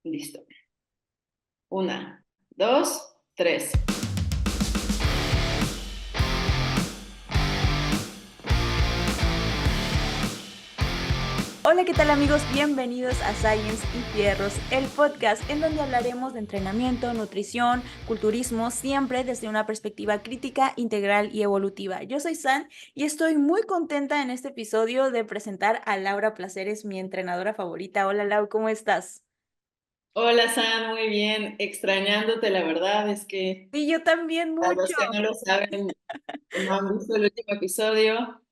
Listo. Una, dos, tres. Hola, ¿qué tal amigos? Bienvenidos a Science y Fierros, el podcast en donde hablaremos de entrenamiento, nutrición, culturismo, siempre desde una perspectiva crítica, integral y evolutiva. Yo soy San y estoy muy contenta en este episodio de presentar a Laura Placeres, mi entrenadora favorita. Hola Lau, ¿cómo estás? Hola, San, muy bien. Extrañándote, la verdad es que Y yo también para mucho. los que no lo saben, no han visto el último episodio.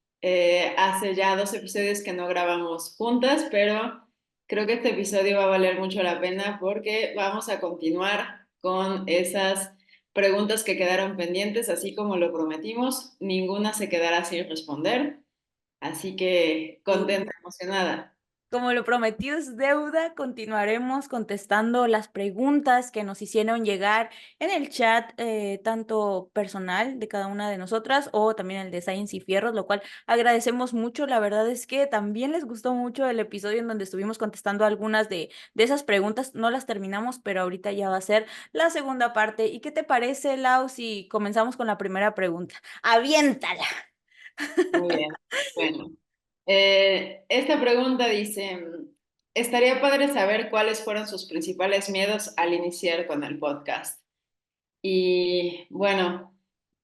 Hace ya 2 episodios que no grabamos juntas, pero creo que este episodio va a valer mucho la pena porque vamos a continuar con esas preguntas que quedaron pendientes, así como lo prometimos. Ninguna se quedará sin responder, así que contenta, emocionada. Como lo prometido es deuda, continuaremos contestando las preguntas que nos hicieron llegar en el chat, tanto personal de cada una de nosotras o también el de Science y Fierros, lo cual agradecemos mucho. La verdad es que también les gustó mucho el episodio en donde estuvimos contestando algunas de esas preguntas. No las terminamos, pero ahorita ya va a ser la segunda parte. ¿Y qué te parece, Lau, si comenzamos con la primera pregunta? ¡Aviéntala! Muy bien. Bueno, esta pregunta dice, estaría padre saber cuáles fueron sus principales miedos al iniciar con el podcast. Y bueno,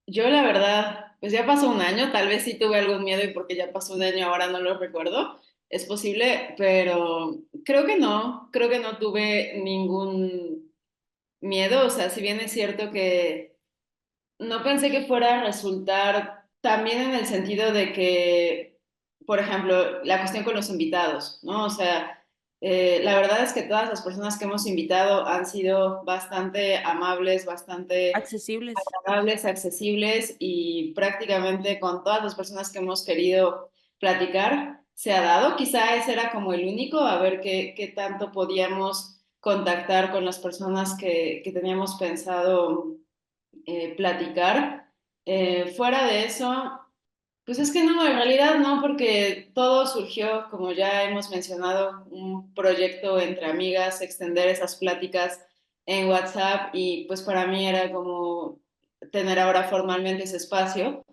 yo la verdad, pues ya pasó un año, tal vez sí tuve algún miedo y porque ya pasó un año ahora no lo recuerdo, es posible, pero creo que no tuve ningún miedo, o sea, si bien es cierto que no pensé que fuera a resultar también en el sentido de que, por ejemplo, la cuestión con los invitados, ¿no? O sea, la verdad es que todas las personas que hemos invitado han sido bastante amables, bastante Accesibles. agradables, accesibles y prácticamente con todas las personas que hemos querido platicar se ha dado. Quizá ese era como el único, a ver qué tanto podíamos contactar con las personas que teníamos pensado platicar. Fuera de eso, pues es que no, en realidad no, porque todo surgió, como ya hemos mencionado, un proyecto entre amigas, extender esas pláticas en WhatsApp y pues para mí era como tener ahora formalmente ese espacio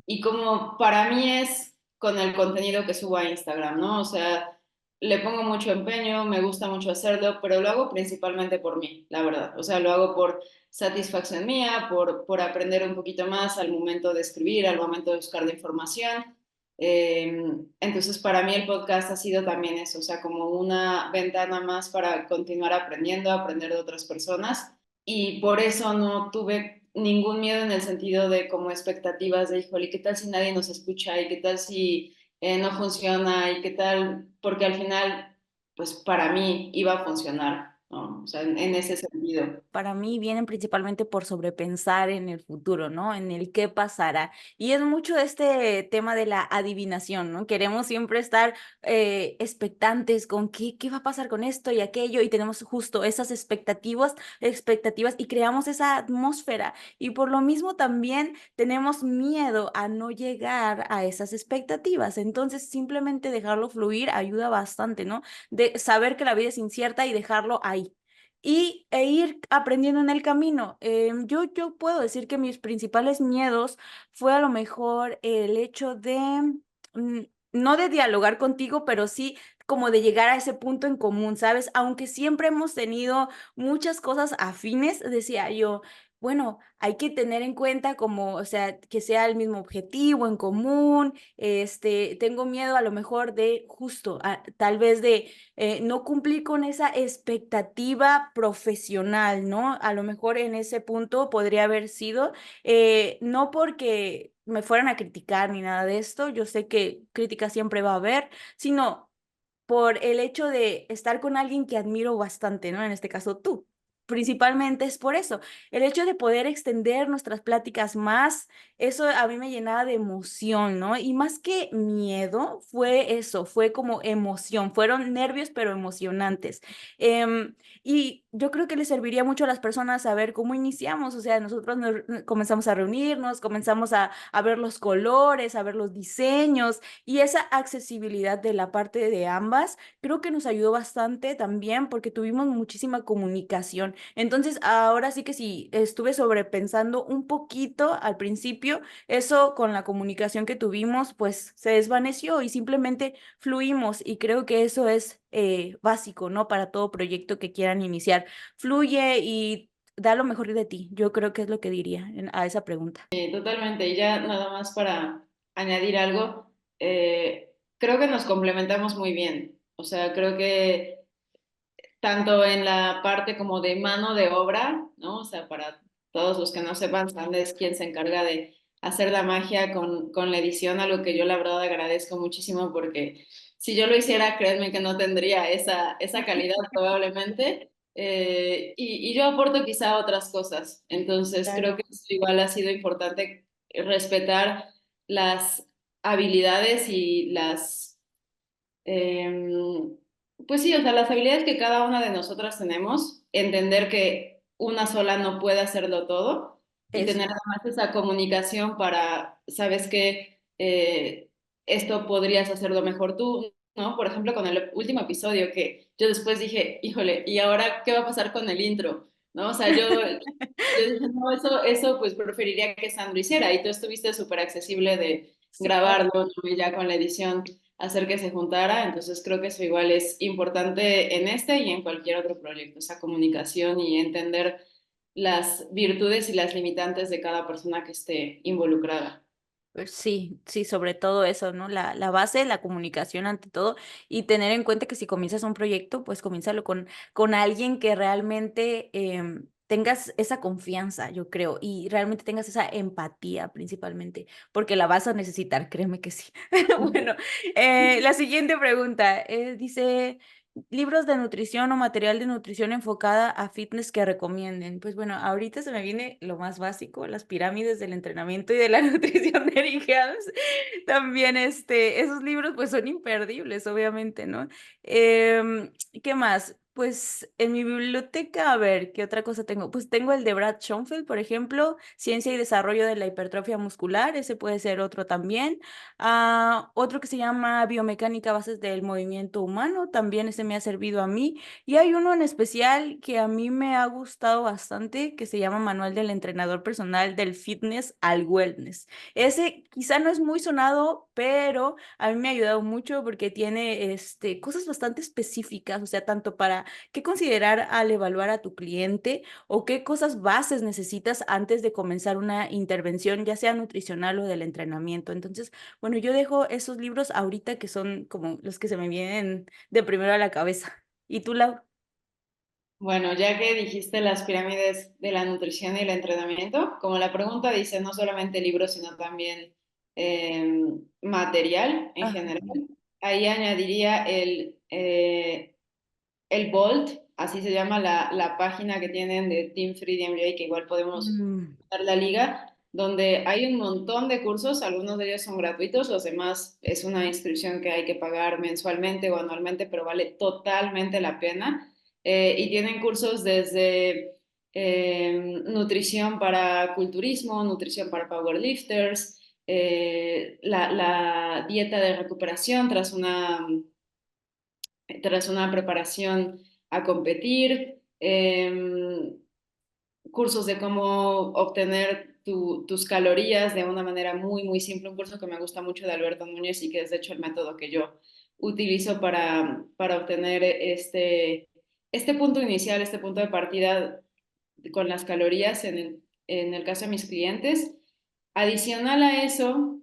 y como para mí es con el contenido que subo a Instagram, ¿no? O sea, le pongo mucho empeño, me gusta mucho hacerlo, pero lo hago principalmente por mí, la verdad. O sea, lo hago por satisfacción mía, por aprender un poquito más al momento de escribir, al momento de buscar la información. Entonces, para mí el podcast ha sido también eso, o sea, como una ventana más para continuar aprendiendo, aprender de otras personas y por eso no tuve ningún miedo en el sentido de como expectativas de, híjole, ¿qué tal si nadie nos escucha? ¿Y qué tal si no funciona? ¿Y qué tal? Porque al final, pues para mí iba a funcionar, ¿no? O sea, en ese sentido. Para mí vienen principalmente por sobrepensar en el futuro, ¿no? En el qué pasará. Y es mucho de este tema de la adivinación, ¿no? Queremos siempre estar expectantes con qué va a pasar con esto y aquello, y tenemos justo esas expectativas y creamos esa atmósfera. Y por lo mismo también tenemos miedo a no llegar a esas expectativas. Entonces, simplemente dejarlo fluir ayuda bastante, ¿no? De saber que la vida es incierta y dejarlo ahí e ir aprendiendo en el camino. Yo puedo decir que mis principales miedos fue a lo mejor el hecho de, mm, no de dialogar contigo, pero sí como de llegar a ese punto en común, ¿sabes? Aunque siempre hemos tenido muchas cosas afines, decía yo, bueno, hay que tener en cuenta como, o sea, que sea el mismo objetivo en común. Tengo miedo a lo mejor de justo, tal vez de no cumplir con esa expectativa profesional, ¿no? A lo mejor en ese punto podría haber sido, no porque me fueran a criticar ni nada de esto, yo sé que crítica siempre va a haber, sino por el hecho de estar con alguien que admiro bastante, ¿no? En este caso tú. principalmente es por eso, el hecho de poder extender nuestras pláticas más, eso a mí me llenaba de emoción, ¿no? Y más que miedo, fue eso, fue como emoción, fueron nervios, pero emocionantes. Em, y yo creo que le serviría mucho a las personas saber cómo iniciamos, o sea, nosotros comenzamos a reunirnos, comenzamos a ver los colores, a ver los diseños y esa accesibilidad de la parte de ambas, creo que nos ayudó bastante también porque tuvimos muchísima comunicación. Entonces, ahora sí que sí, estuve sobrepensando un poquito al principio, eso con la comunicación que tuvimos, pues se desvaneció y simplemente fluimos y creo que eso es básico, ¿no? Para todo proyecto que quieran iniciar. Fluye y da lo mejor de ti. Yo creo que es lo que diría a esa pregunta. Totalmente. Y ya nada más para añadir algo, creo que nos complementamos muy bien. O sea, creo que tanto en la parte como de mano de obra, ¿no? O sea, para todos los que no sepan, Sandra es quien se encarga de hacer la magia con la edición, algo que yo la verdad agradezco muchísimo porque si yo lo hiciera, créanme que no tendría esa calidad probablemente. Y yo aporto quizá otras cosas. Entonces, creo Claro. que eso igual ha sido importante respetar las habilidades y las pues sí, o sea, las habilidades que cada una de nosotras tenemos, entender que una sola no puede hacerlo todo y Eso. tener además esa comunicación para, sabes que esto podrías hacerlo mejor tú, ¿no? Por ejemplo, con el último episodio que yo después dije, híjole, ¿y ahora qué va a pasar con el intro? ¿No? O sea, yo dije, no, eso pues preferiría que Sandro hiciera y tú estuviste súper accesible de Sí, claro. grabarlo, ¿no? Y ya con la edición hacer que se juntara, entonces creo que eso igual es importante en este y en cualquier otro proyecto, esa comunicación y entender las virtudes y las limitantes de cada persona que esté involucrada. Pues sí, sí, sobre todo eso, ¿no? La base, la comunicación ante todo y tener en cuenta que si comienzas un proyecto, pues comiénzalo con alguien que realmente tengas esa confianza, yo creo, y realmente tengas esa empatía principalmente, porque la vas a necesitar, créeme que sí. Bueno, la siguiente pregunta dice, libros de nutrición o material de nutrición enfocada a fitness que recomienden. Pues bueno, ahorita se me viene lo más básico, las pirámides del entrenamiento y de la nutrición de Eric Helms. También esos libros pues son imperdibles, obviamente, ¿no? ¿Qué más? Pues en mi biblioteca, a ver, ¿qué otra cosa tengo? Pues tengo el de Brad Schoenfeld, por ejemplo, Ciencia y Desarrollo de la Hipertrofia Muscular, ese puede ser otro también. Otro que se llama Biomecánica Bases del Movimiento Humano, también ese me ha servido a mí. Y hay uno en especial que a mí me ha gustado bastante, que se llama Manual del Entrenador Personal del Fitness al Wellness. Ese quizá no es muy sonado, pero a mí me ha ayudado mucho porque tiene cosas bastante específicas, o sea, tanto para qué considerar al evaluar a tu cliente o qué cosas bases necesitas antes de comenzar una intervención, ya sea nutricional o del entrenamiento. Entonces, bueno, yo dejo esos libros ahorita que son como los que se me vienen de primero a la cabeza. ¿Y tú, Lau? Bueno, ya que dijiste las pirámides de la nutrición y el entrenamiento, como la pregunta dice, no solamente libros, sino también eh, material en Ah, general, ahí añadiría el Bolt, así se llama la página que tienen de Team Free DMJ, que igual podemos mm, dar la liga, donde hay un montón de cursos, algunos de ellos son gratuitos, los demás es una inscripción que hay que pagar mensualmente o anualmente, pero vale totalmente la pena. Y tienen cursos desde nutrición para culturismo, nutrición para powerlifters, la dieta de recuperación tras una preparación a competir, cursos de cómo obtener tus calorías de una manera muy, muy simple, un curso que me gusta mucho de Alberto Núñez y que es de hecho el método que yo utilizo para obtener este punto inicial, este punto de partida con las calorías en el caso de mis clientes. Adicional a eso,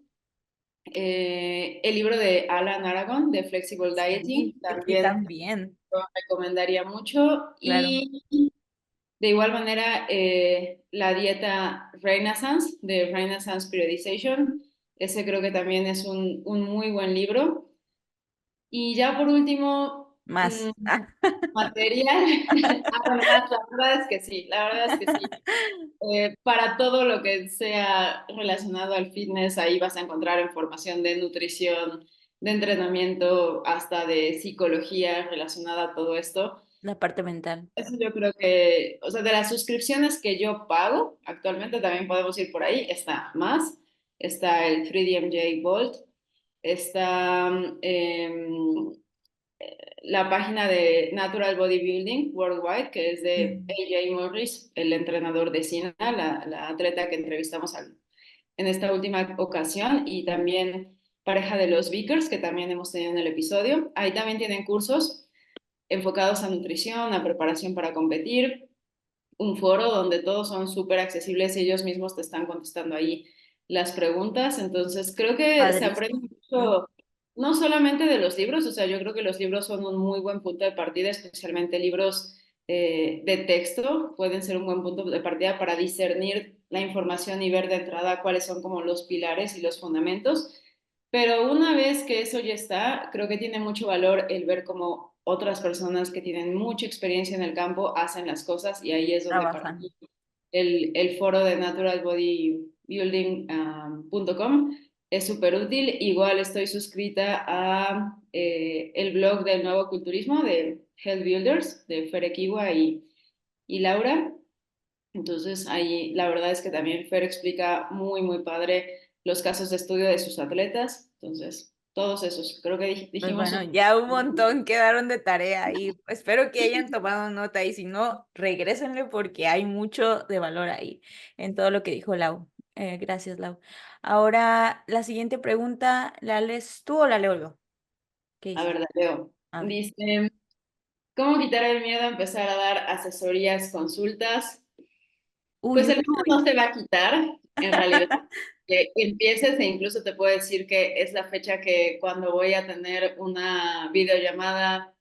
el libro de Alan Aragon, de Flexible sí, Dieting, sí, también también, lo recomendaría mucho. claro. Y de igual manera, la dieta Renaissance, de Renaissance Periodization, ese creo que también es un muy buen libro. Y ya por último, Más. Material. Bueno, más, la verdad es que sí, la verdad es que sí. Para todo lo que sea relacionado al fitness, ahí vas a encontrar información de nutrición, de entrenamiento, hasta de psicología relacionada a todo esto. La parte mental. Eso yo creo que, o sea, de las suscripciones que yo pago, actualmente también podemos ir por ahí, está más, está el 3DMJ Vault, está la página de Natural Bodybuilding Worldwide, que es de Mm. AJ Morris, el entrenador de Sina, la atleta que entrevistamos en esta última ocasión, y también pareja de los Vickers, que también hemos tenido en el episodio. Ahí también tienen cursos enfocados a nutrición, a preparación para competir, un foro donde todos son súper accesibles y ellos mismos te están contestando ahí las preguntas. Entonces, creo que se aprende Padrísimo. Mm. mucho, no solamente de los libros, o sea, yo creo que los libros son un muy buen punto de partida, especialmente libros de texto, pueden ser un buen punto de partida para discernir la información y ver de entrada cuáles son como los pilares y los fundamentos. Pero una vez que eso ya está, creo que tiene mucho valor el ver cómo otras personas que tienen mucha experiencia en el campo hacen las cosas, y ahí es donde para Trabajan. mí el foro de naturalbodybuilding.com es súper útil. Igual estoy suscrita a el blog del nuevo culturismo de Health Builders, de Fer Equiwa y Laura. Entonces ahí la verdad es que también Fer explica muy, muy padre los casos de estudio de sus atletas. Entonces, todos esos, creo que Pues dijimos bueno, un... ya un montón quedaron de tarea y espero que hayan tomado nota y si no, regrésenle porque hay mucho de valor ahí en todo lo que dijo Lau. Gracias, Lau. Ahora, la siguiente pregunta, ¿la lees tú o la leo yo? ¿Qué A dices? ver, la leo. A ver. Dice, ¿cómo quitar el miedo a empezar a dar asesorías, consultas? Uy, Pues uy, el miedo uy. no se va a quitar, en realidad. Que empieces e incluso te puedo decir que es la fecha que cuando voy a tener una videollamada,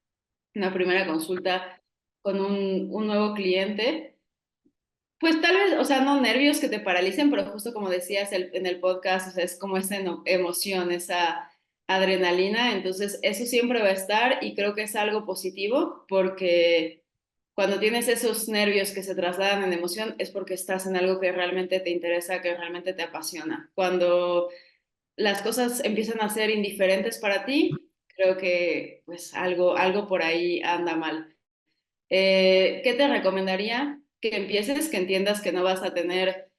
una primera consulta con un nuevo cliente, pues tal vez, o sea, no nervios que te paralicen, pero justo como decías en el podcast, o sea, es como esa emoción, esa adrenalina, entonces eso siempre va a estar y creo que es algo positivo porque cuando tienes esos nervios que se trasladan en emoción es porque estás en algo que realmente te interesa, que realmente te apasiona. Cuando las cosas empiezan a ser indiferentes para ti, creo que pues algo por ahí anda mal. ¿Qué te recomendaría? Que empieces, que entiendas que no vas a tener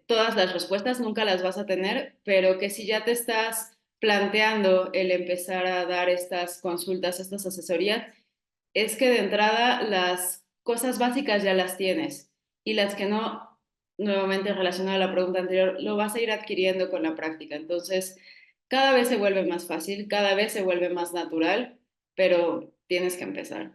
todas las respuestas, nunca las vas a tener, pero que si ya te estás planteando el empezar a dar estas consultas, estas asesorías, es que de entrada las cosas básicas ya las tienes y las que no, nuevamente relacionado a la pregunta anterior, lo vas a ir adquiriendo con la práctica. Entonces, cada vez se vuelve más fácil, cada vez se vuelve más natural, pero tienes que empezar.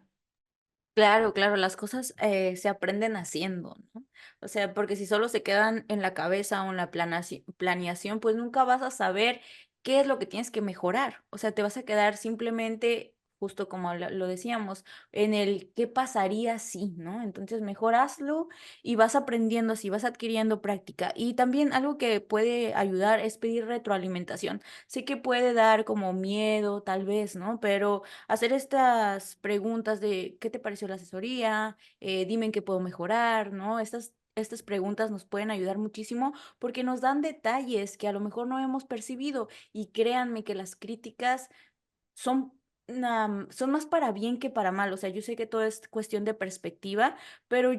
Claro, claro, las cosas se aprenden haciendo, ¿no? O sea, porque si solo se quedan en la cabeza o en la planeación, pues nunca vas a saber qué es lo que tienes que mejorar. O sea, te vas a quedar simplemente, justo como lo decíamos, en el qué pasaría si, ¿no? Entonces, mejor hazlo y vas aprendiendo así, vas adquiriendo práctica. Y también algo que puede ayudar es pedir retroalimentación. Sé que puede dar como miedo, tal vez, ¿no? Pero hacer estas preguntas de ¿qué te pareció la asesoría? Dime en qué puedo mejorar, ¿no? Estas preguntas nos pueden ayudar muchísimo porque nos dan detalles que a lo mejor no hemos percibido y créanme que las críticas son, son más para bien que para mal. O sea, yo sé que todo es cuestión de perspectiva, pero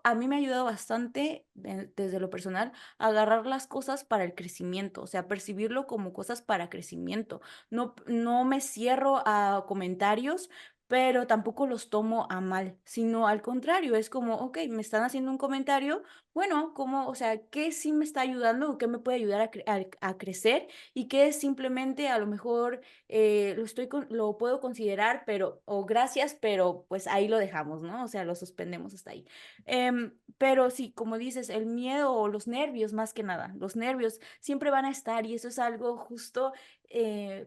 a mí me ha ayudado bastante desde lo personal a agarrar las cosas para el crecimiento, o sea, percibirlo como cosas para crecimiento. No, no me cierro a comentarios. Pero tampoco los tomo a mal, sino al contrario, es como, ok, me están haciendo un comentario, bueno, como, o sea, ¿qué sí me está ayudando o qué me puede ayudar a crecer? Y qué simplemente a lo mejor lo puedo considerar, pero, o gracias, pero pues ahí lo dejamos, ¿no? O sea, lo suspendemos hasta ahí. Pero sí, como dices, el miedo o los nervios, más que nada, los nervios siempre van a estar y eso es algo justo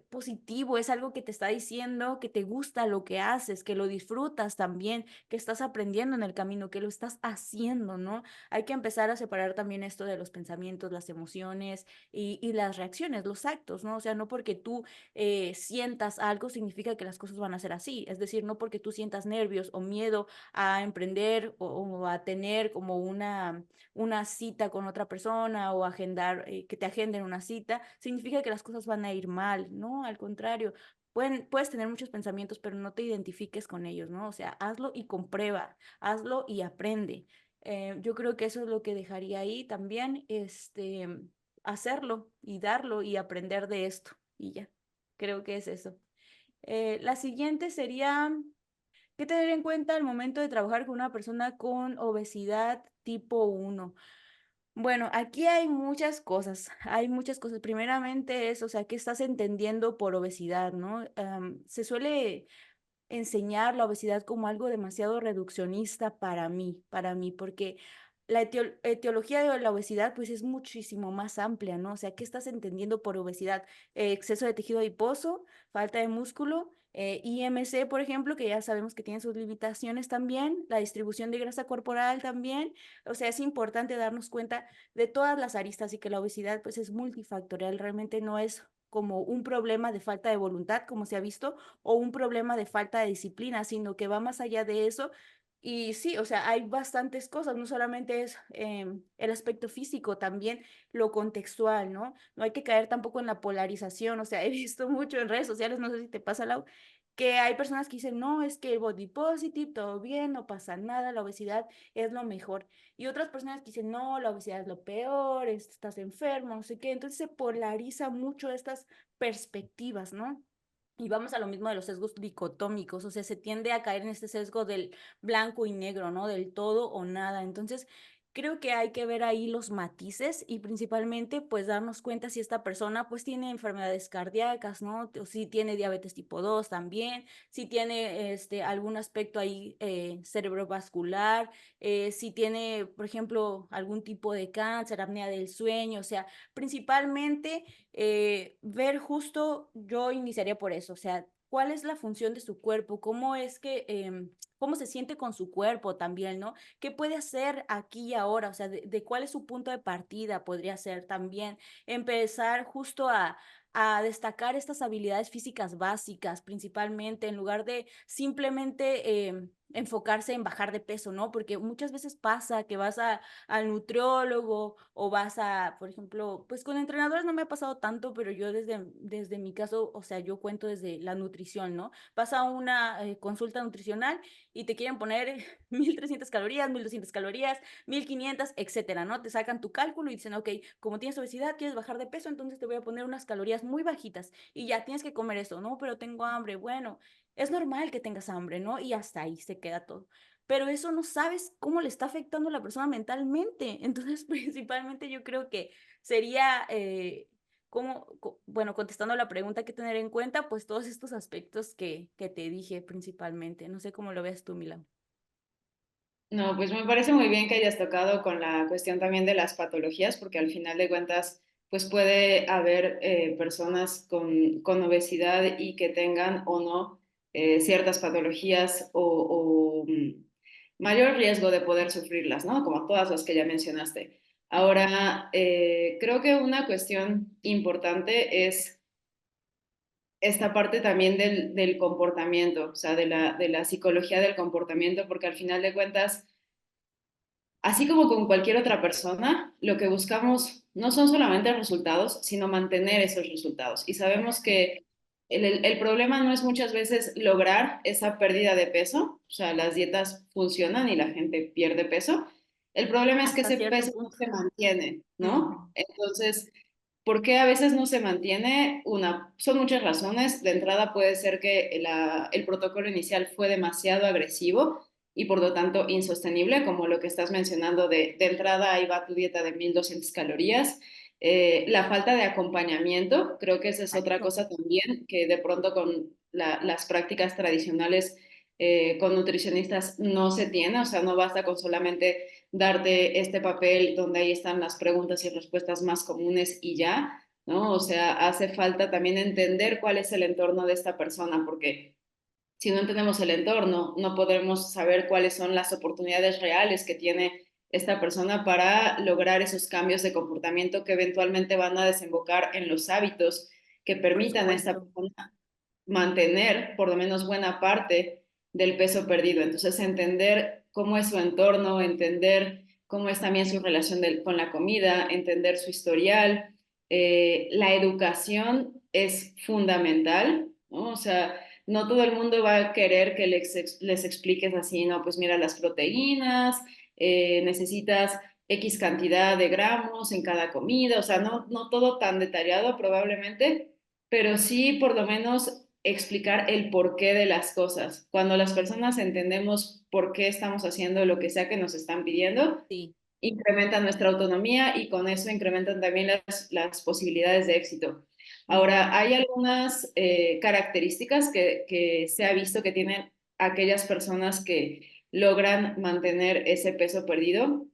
positivo, es algo que te está diciendo que te gusta lo que haces, que lo disfrutas también, que estás aprendiendo en el camino, que lo estás haciendo, ¿no? Hay que empezar a separar también esto de los pensamientos, las emociones y las reacciones, los actos, ¿no? O sea, no porque tú sientas algo significa que las cosas van a ser así, es decir, no porque tú sientas nervios o miedo a emprender o a tener como una cita con otra persona o agendar, que te agenden una cita, significa que las cosas van a ir mal, ¿no? Al contrario, puedes tener muchos pensamientos, pero no te identifiques con ellos, ¿no? O sea, hazlo y comprueba, hazlo y aprende. Yo creo que eso es lo que dejaría ahí también, hacerlo y darlo y aprender de esto y ya, creo que es eso. La siguiente sería, ¿qué tener en cuenta al momento de trabajar con una persona con obesidad tipo uno? Bueno, aquí hay muchas cosas. Primeramente es, o sea, ¿qué estás entendiendo por obesidad, no? Se suele enseñar la obesidad como algo demasiado reduccionista para mí, porque la etiología de la obesidad pues es muchísimo más amplia, ¿no? O sea, ¿qué estás entendiendo por obesidad? Exceso de tejido adiposo, falta de músculo, IMC, por ejemplo, que ya sabemos que tiene sus limitaciones también, la distribución de grasa corporal también, o sea, es importante darnos cuenta de todas las aristas y que la obesidad pues es multifactorial, realmente no es como un problema de falta de voluntad, como se ha visto, o un problema de falta de disciplina, sino que va más allá de eso. Y sí, o sea, hay bastantes cosas, no solamente es el aspecto físico, también lo contextual, ¿no? No hay que caer tampoco en la polarización, o sea, he visto mucho en redes sociales, no sé si te pasa, Lau, que hay personas que dicen, no, es que el body positive, todo bien, no pasa nada, la obesidad es lo mejor. Y otras personas que dicen, no, la obesidad es lo peor, estás enfermo, no sé qué. Entonces se polariza mucho estas perspectivas, ¿no? Y vamos a lo mismo de los sesgos dicotómicos, o sea, se tiende a caer en este sesgo del blanco y negro, ¿no? Del todo o nada. Entonces, creo que hay que ver ahí los matices y principalmente, pues, darnos cuenta si esta persona, pues, tiene enfermedades cardíacas, ¿no? O si tiene diabetes tipo 2 también, si tiene, algún aspecto ahí cerebrovascular, si tiene, por ejemplo, algún tipo de cáncer, apnea del sueño, o sea, principalmente ver justo, yo iniciaría por eso, o sea, cuál es la función de su cuerpo, cómo es que, cómo se siente con su cuerpo también, ¿no? ¿Qué puede hacer aquí y ahora? O sea, de cuál es su punto de partida podría ser también empezar justo a destacar estas habilidades físicas básicas, principalmente, en lugar de simplemente enfocarse en bajar de peso, ¿no? Porque muchas veces pasa que vas al nutriólogo o vas a, por ejemplo, pues con entrenadores no me ha pasado tanto, pero yo desde mi caso, o sea, yo cuento desde la nutrición, ¿no? Vas a una consulta nutricional y te quieren poner 1.300 calorías, 1.200 calorías, 1.500, etcétera, ¿no? Te sacan tu cálculo y dicen, ok, como tienes obesidad, quieres bajar de peso, entonces te voy a poner unas calorías muy bajitas y ya tienes que comer eso, ¿no? Pero tengo hambre, bueno, es normal que tengas hambre, ¿no? Y hasta ahí se queda todo, pero eso no sabes cómo le está afectando a la persona mentalmente. Entonces, principalmente yo creo que sería, bueno, contestando la pregunta que tener en cuenta, pues todos estos aspectos que te dije principalmente. No sé cómo lo veas tú, Mila. No, pues me parece muy bien que hayas tocado con la cuestión también de las patologías, porque al final de cuentas, pues puede haber personas con obesidad y que tengan o no ciertas patologías o mayor riesgo de poder sufrirlas, ¿no? Como todas las que ya mencionaste. Ahora, creo que una cuestión importante es esta parte también del comportamiento, o sea, de la psicología del comportamiento, porque al final de cuentas así como con cualquier otra persona, lo que buscamos no son solamente resultados, sino mantener esos resultados. Y sabemos que el problema no es muchas veces lograr esa pérdida de peso, o sea, las dietas funcionan y la gente pierde peso. El problema es que Hasta ese cierto peso no punto. se mantiene, Ujú. ¿no? Entonces, ¿por qué a veces no se mantiene? Son muchas razones. De entrada puede ser que el protocolo inicial fue demasiado agresivo y por lo tanto insostenible, como lo que estás mencionando de entrada ahí va tu dieta de 1.200 calorías. La falta de acompañamiento, creo que esa es otra Exacto. cosa también, que de pronto con las prácticas tradicionales con nutricionistas no se tiene, o sea, no basta con solamente darte este papel donde ahí están las preguntas y respuestas más comunes y ya. ¿no? O sea, hace falta también entender cuál es el entorno de esta persona, porque si no entendemos el entorno, no podremos saber cuáles son las oportunidades reales que tiene esta persona para lograr esos cambios de comportamiento que eventualmente van a desembocar en los hábitos que Por permitan a esta supuesto. persona mantener por lo menos buena parte del peso perdido. Entonces, entender cómo es su entorno, entender cómo es también su relación con la comida, entender su historial. La educación es fundamental, ¿no? O sea, no todo el mundo va a querer que les expliques así, no, pues mira las proteínas, necesitas X cantidad de gramos en cada comida, o sea, no todo tan detallado probablemente, pero sí por lo menos explicar el porqué de las cosas. Cuando las personas entendemos por qué estamos haciendo lo que sea que nos están pidiendo, Sí. incrementan nuestra autonomía y con eso incrementan también las posibilidades de éxito. Ujú. Ahora, hay algunas características que se ha visto que tienen aquellas personas que logran mantener ese peso perdido.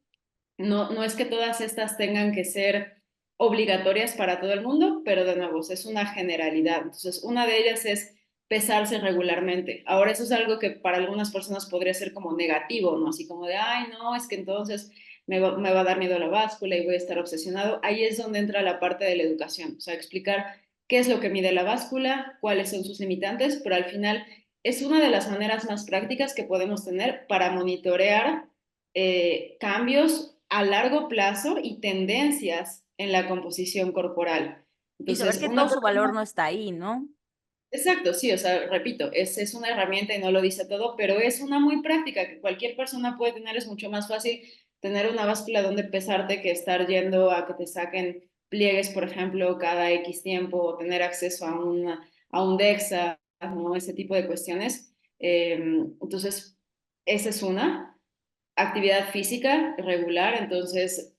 No es que todas estas tengan que ser obligatorias para todo el mundo, pero de nuevo, es una generalidad. Entonces, una de ellas es pesarse regularmente. Ahora, eso es algo que para algunas personas podría ser como negativo, ¿no? Así como de, ay, no, es que entonces me va a dar miedo la báscula y voy a estar obsesionado. Ahí es donde entra la parte de la educación, o sea, explicar qué es lo que mide la báscula, cuáles son sus limitantes, pero al final es una de las maneras más prácticas que podemos tener para monitorear cambios a largo plazo y tendencias en la composición corporal. Y saber Entonces, que una todo su valor persona, no está ahí, ¿no? exacto, sí, o sea, repito, es una herramienta y no lo dice todo, pero es una muy práctica que cualquier persona puede tener, es mucho más fácil tener una báscula donde pesarte que estar yendo a que te saquen pliegues, por ejemplo, cada X tiempo, o tener acceso a un DEXA, ¿no? Ese tipo de cuestiones. Entonces, esa es una actividad física regular, entonces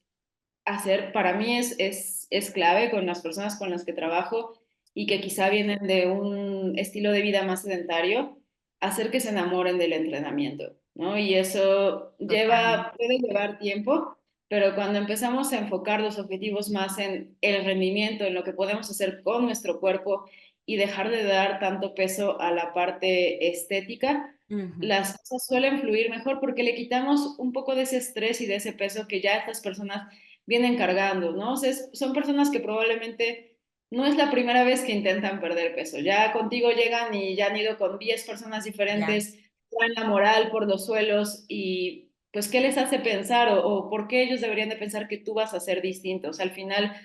hacer, para mí es clave con las personas con las que trabajo y que quizá vienen de un estilo de vida más sedentario, hacer que se enamoren del entrenamiento, ¿no? Y eso Totalmente. puede llevar tiempo, pero cuando empezamos a enfocar los objetivos más en el rendimiento, en lo que podemos hacer con nuestro cuerpo y dejar de dar tanto peso a la parte estética, Ujú. las cosas suelen fluir mejor porque le quitamos un poco de ese estrés y de ese peso que ya estas personas vienen cargando, ¿no? O sea, son personas que probablemente no es la primera vez que intentan perder peso. Ya contigo llegan y ya han ido con 10 personas Ya. diferentes, traen la moral por los suelos y pues, ¿qué les hace pensar o por qué ellos deberían de pensar que tú vas a ser distinto? O sea, al final,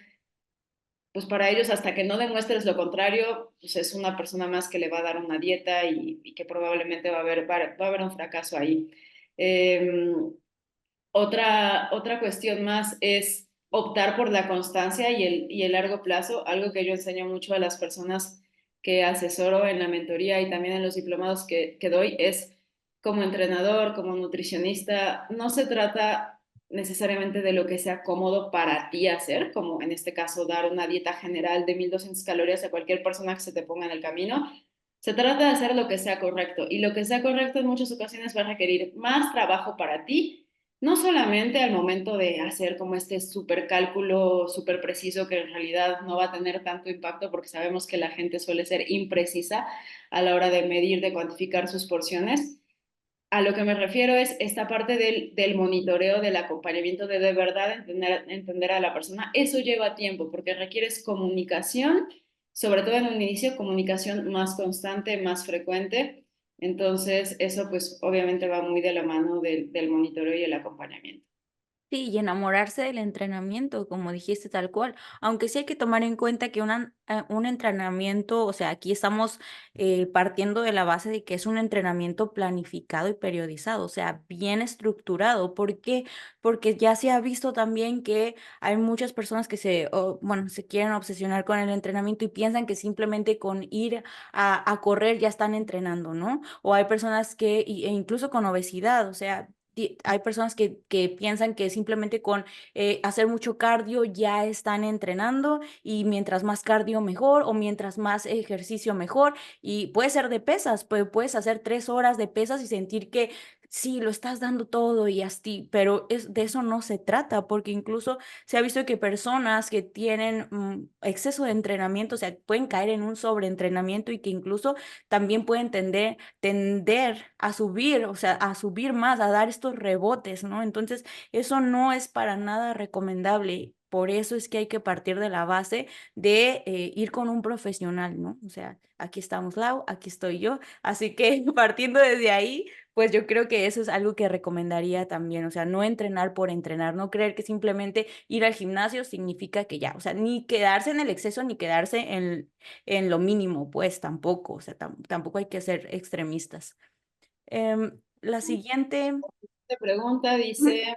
pues para ellos, hasta que no demuestres lo contrario, pues es una persona más que le va a dar una dieta y que probablemente va a haber un fracaso ahí. Eh, otra cuestión más es optar por la constancia y el largo plazo, algo que yo enseño mucho a las personas que asesoro en la mentoría y también en los diplomados que doy, es como entrenador, como nutricionista, no se trata necesariamente de lo que sea cómodo para ti hacer, como en este caso dar una dieta general de 1200 calorías a cualquier persona que se te ponga en el camino. Se trata de hacer lo que sea correcto y lo que sea correcto en muchas ocasiones va a requerir más trabajo para ti, no solamente al momento de hacer como este súper cálculo súper preciso que en realidad no va a tener tanto impacto porque sabemos que la gente suele ser imprecisa a la hora de medir, de cuantificar sus porciones. A lo que me refiero es esta parte del monitoreo, del acompañamiento, de verdad entender a la persona. Eso lleva tiempo porque requieres comunicación, sobre todo en un inicio, comunicación más constante, más frecuente. Entonces, eso pues obviamente va muy de la mano del monitoreo y el acompañamiento. Sí, y enamorarse del entrenamiento, como dijiste, tal cual. Aunque sí hay que tomar en cuenta que un entrenamiento, o sea, aquí estamos partiendo de la base de que es un entrenamiento planificado y periodizado, o sea, bien estructurado. ¿Por qué? Porque ya se ha visto también que hay muchas personas que bueno, se quieren obsesionar con el entrenamiento y piensan que simplemente con ir a correr ya están entrenando, ¿no? O hay personas e incluso con obesidad, o sea, hay personas que piensan que simplemente con hacer mucho cardio ya están entrenando y mientras más cardio mejor o mientras más ejercicio mejor y puede ser de pesas, puedes hacer 3 horas de pesas y sentir que sí, lo estás dando todo y así, pero de eso no se trata, porque incluso se ha visto que personas que tienen exceso de entrenamiento, o sea, pueden caer en un sobreentrenamiento y que incluso también pueden tender a subir, o sea, a subir más, a dar estos rebotes, ¿no? Entonces, eso no es para nada recomendable. Por eso es que hay que partir de la base de ir con un profesional, ¿no? O sea, aquí estamos, Lau, aquí estoy yo. Así que partiendo desde ahí, pues yo creo que eso es algo que recomendaría también, o sea, no entrenar por entrenar, no creer que simplemente ir al gimnasio significa que ya, o sea, ni quedarse en el exceso ni quedarse en lo mínimo, pues tampoco, o sea, tampoco hay que ser extremistas. La siguiente. Esta pregunta Ujú. dice,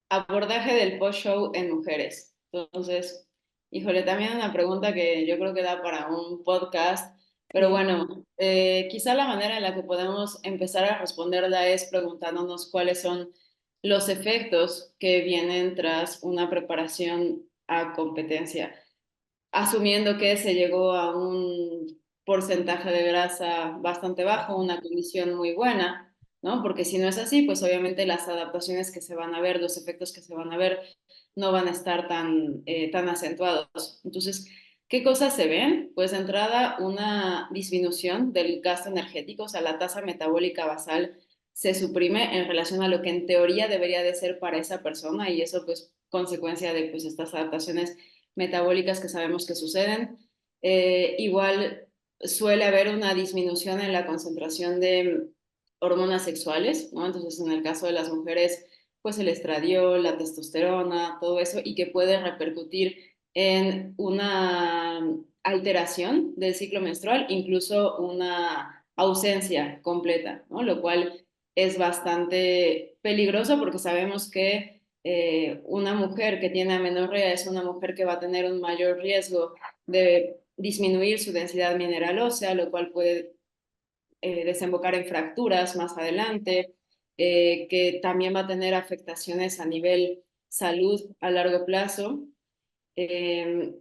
abordaje del post-show en mujeres. Entonces, híjole, también una pregunta que yo creo que da para un podcast, pero Sí. bueno, quizá la manera en la que podemos empezar a responderla es preguntándonos cuáles son los efectos que vienen tras una preparación a competencia, asumiendo que se llegó a un porcentaje de grasa bastante bajo, una condición muy buena, ¿no? Porque si no es así, pues obviamente las adaptaciones que se van a ver, los efectos que se van a ver, no van a estar tan acentuados. Entonces, ¿qué cosas se ven? Pues de entrada, una disminución del gasto energético, o sea, la tasa metabólica basal se suprime en relación a lo que en teoría debería de ser para esa persona y eso pues consecuencia de pues estas adaptaciones metabólicas que sabemos que suceden. Igual suele haber una disminución en la concentración de hormonas sexuales, ¿no? Entonces, en el caso de las mujeres, pues el estradiol, la testosterona, todo eso, y que puede repercutir en una alteración del ciclo menstrual, incluso una ausencia completa, ¿no? Lo cual es bastante peligroso porque sabemos que una mujer que tiene amenorrea es una mujer que va a tener un mayor riesgo de disminuir su densidad mineral ósea, lo cual puede desembocar en fracturas más adelante, que también va a tener afectaciones a nivel salud a largo plazo. Eh,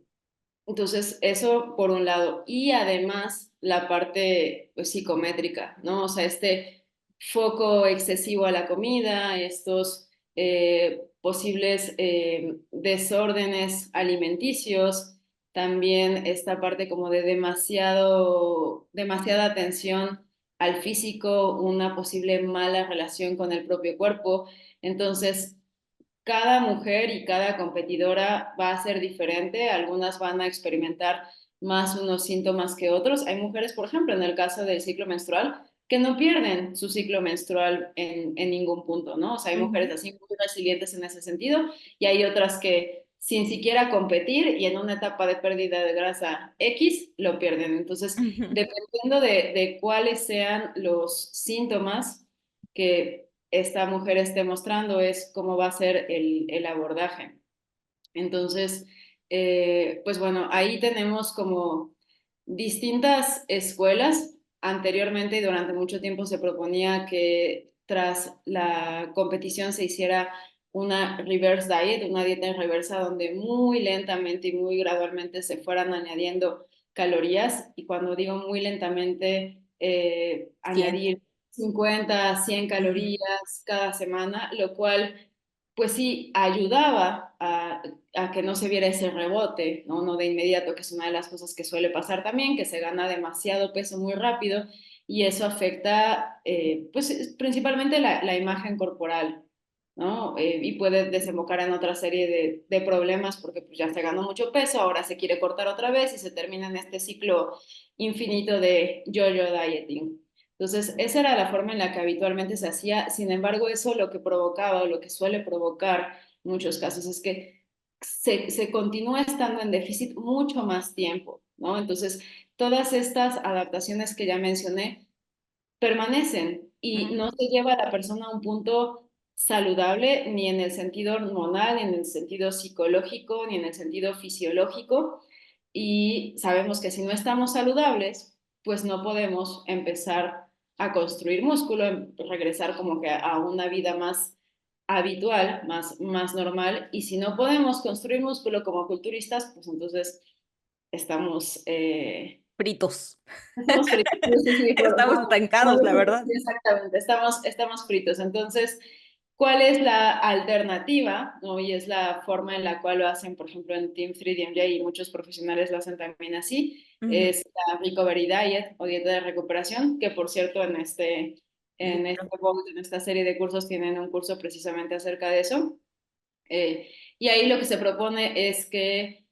entonces, eso por un lado. Y además la parte pues, psicométrica, ¿no? O sea, este foco excesivo a la comida, estos posibles desórdenes alimenticios, también esta parte como de demasiada atención al físico, una posible mala relación con el propio cuerpo. Entonces, cada mujer y cada competidora va a ser diferente, algunas van a experimentar más unos síntomas que otros. Hay mujeres, por ejemplo, en el caso del ciclo menstrual, que no pierden su ciclo menstrual en ningún punto, ¿no? O sea, hay mujeres Ujú. así muy resilientes en ese sentido y hay otras que sin siquiera competir y en una etapa de pérdida de grasa X lo pierden. Entonces, Ujú. dependiendo de cuáles sean los síntomas que esta mujer esté mostrando es cómo va a ser el abordaje. Entonces, pues bueno, ahí tenemos como distintas escuelas. Anteriormente y durante mucho tiempo se proponía que tras la competición se hiciera una reverse diet, una dieta en reversa donde muy lentamente y muy gradualmente se fueran añadiendo calorías y cuando digo muy lentamente, 100. añadir 50, 100 Ujú. calorías cada semana, lo cual pues sí ayudaba a que no se viera ese rebote, ¿no? No de inmediato, que es una de las cosas que suele pasar también, que se gana demasiado peso muy rápido y eso afecta pues principalmente la imagen corporal, ¿no? Y puede desembocar en otra serie de problemas porque pues, ya se ganó mucho peso, ahora se quiere cortar otra vez y se termina en este ciclo infinito de yo-yo dieting. Entonces, esa era la forma en la que habitualmente se hacía. Sin embargo, eso lo que provocaba o lo que suele provocar en muchos casos es que se continúa estando en déficit mucho más tiempo, ¿no? Entonces, todas estas adaptaciones que ya mencioné permanecen y no se lleva a la persona a un punto saludable ni en el sentido hormonal, ni en el sentido psicológico, ni en el sentido fisiológico. Y sabemos que si no estamos saludables, pues no podemos empezar a construir músculo, regresar como que a una vida más habitual, más normal. Y si no podemos construir músculo como culturistas, pues entonces estamos fritos. Estamos fritos, sí, sí, Estamos estancados, la verdad. sí, exactamente, estamos fritos. Entonces, ¿cuál es la alternativa? ¿No? Y es la forma en la cual lo hacen, por ejemplo, en Team 3DMJ y muchos profesionales lo hacen también así, Ujú. es la Recovery Diet o dieta de recuperación, que por cierto Libro. en esta serie de cursos tienen un curso precisamente acerca de eso. Y ahí lo que se propone es que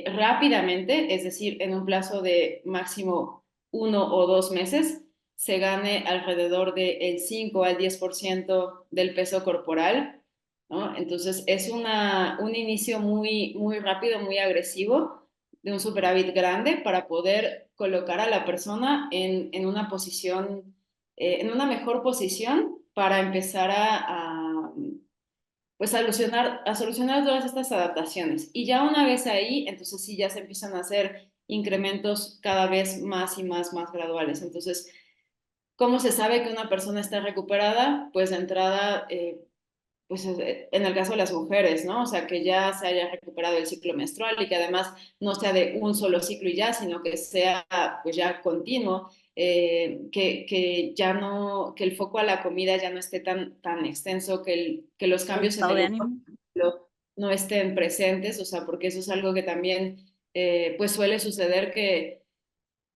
rápidamente, es decir, en un plazo de máximo 1 o 2 meses, se gane alrededor del 5 al 10% del peso corporal, ¿no? Entonces es un inicio muy, muy rápido, muy agresivo, de un superávit grande para poder colocar a la persona en una posición, en una mejor posición para empezar pues a solucionar todas estas adaptaciones. Y ya una vez ahí, entonces sí ya se empiezan a hacer incrementos cada vez más y más graduales. Entonces, ¿cómo se sabe que una persona está recuperada? Pues de entrada, pues en el caso de las mujeres, ¿no? O sea, que ya se haya recuperado el ciclo menstrual y que además no sea de un solo ciclo y ya, sino que sea pues ya continuo, que ya no, que el foco a la comida ya no esté tan extenso, que los El cambios en estado el de humor ánimo. no estén presentes, o sea, porque eso es algo que también pues suele suceder que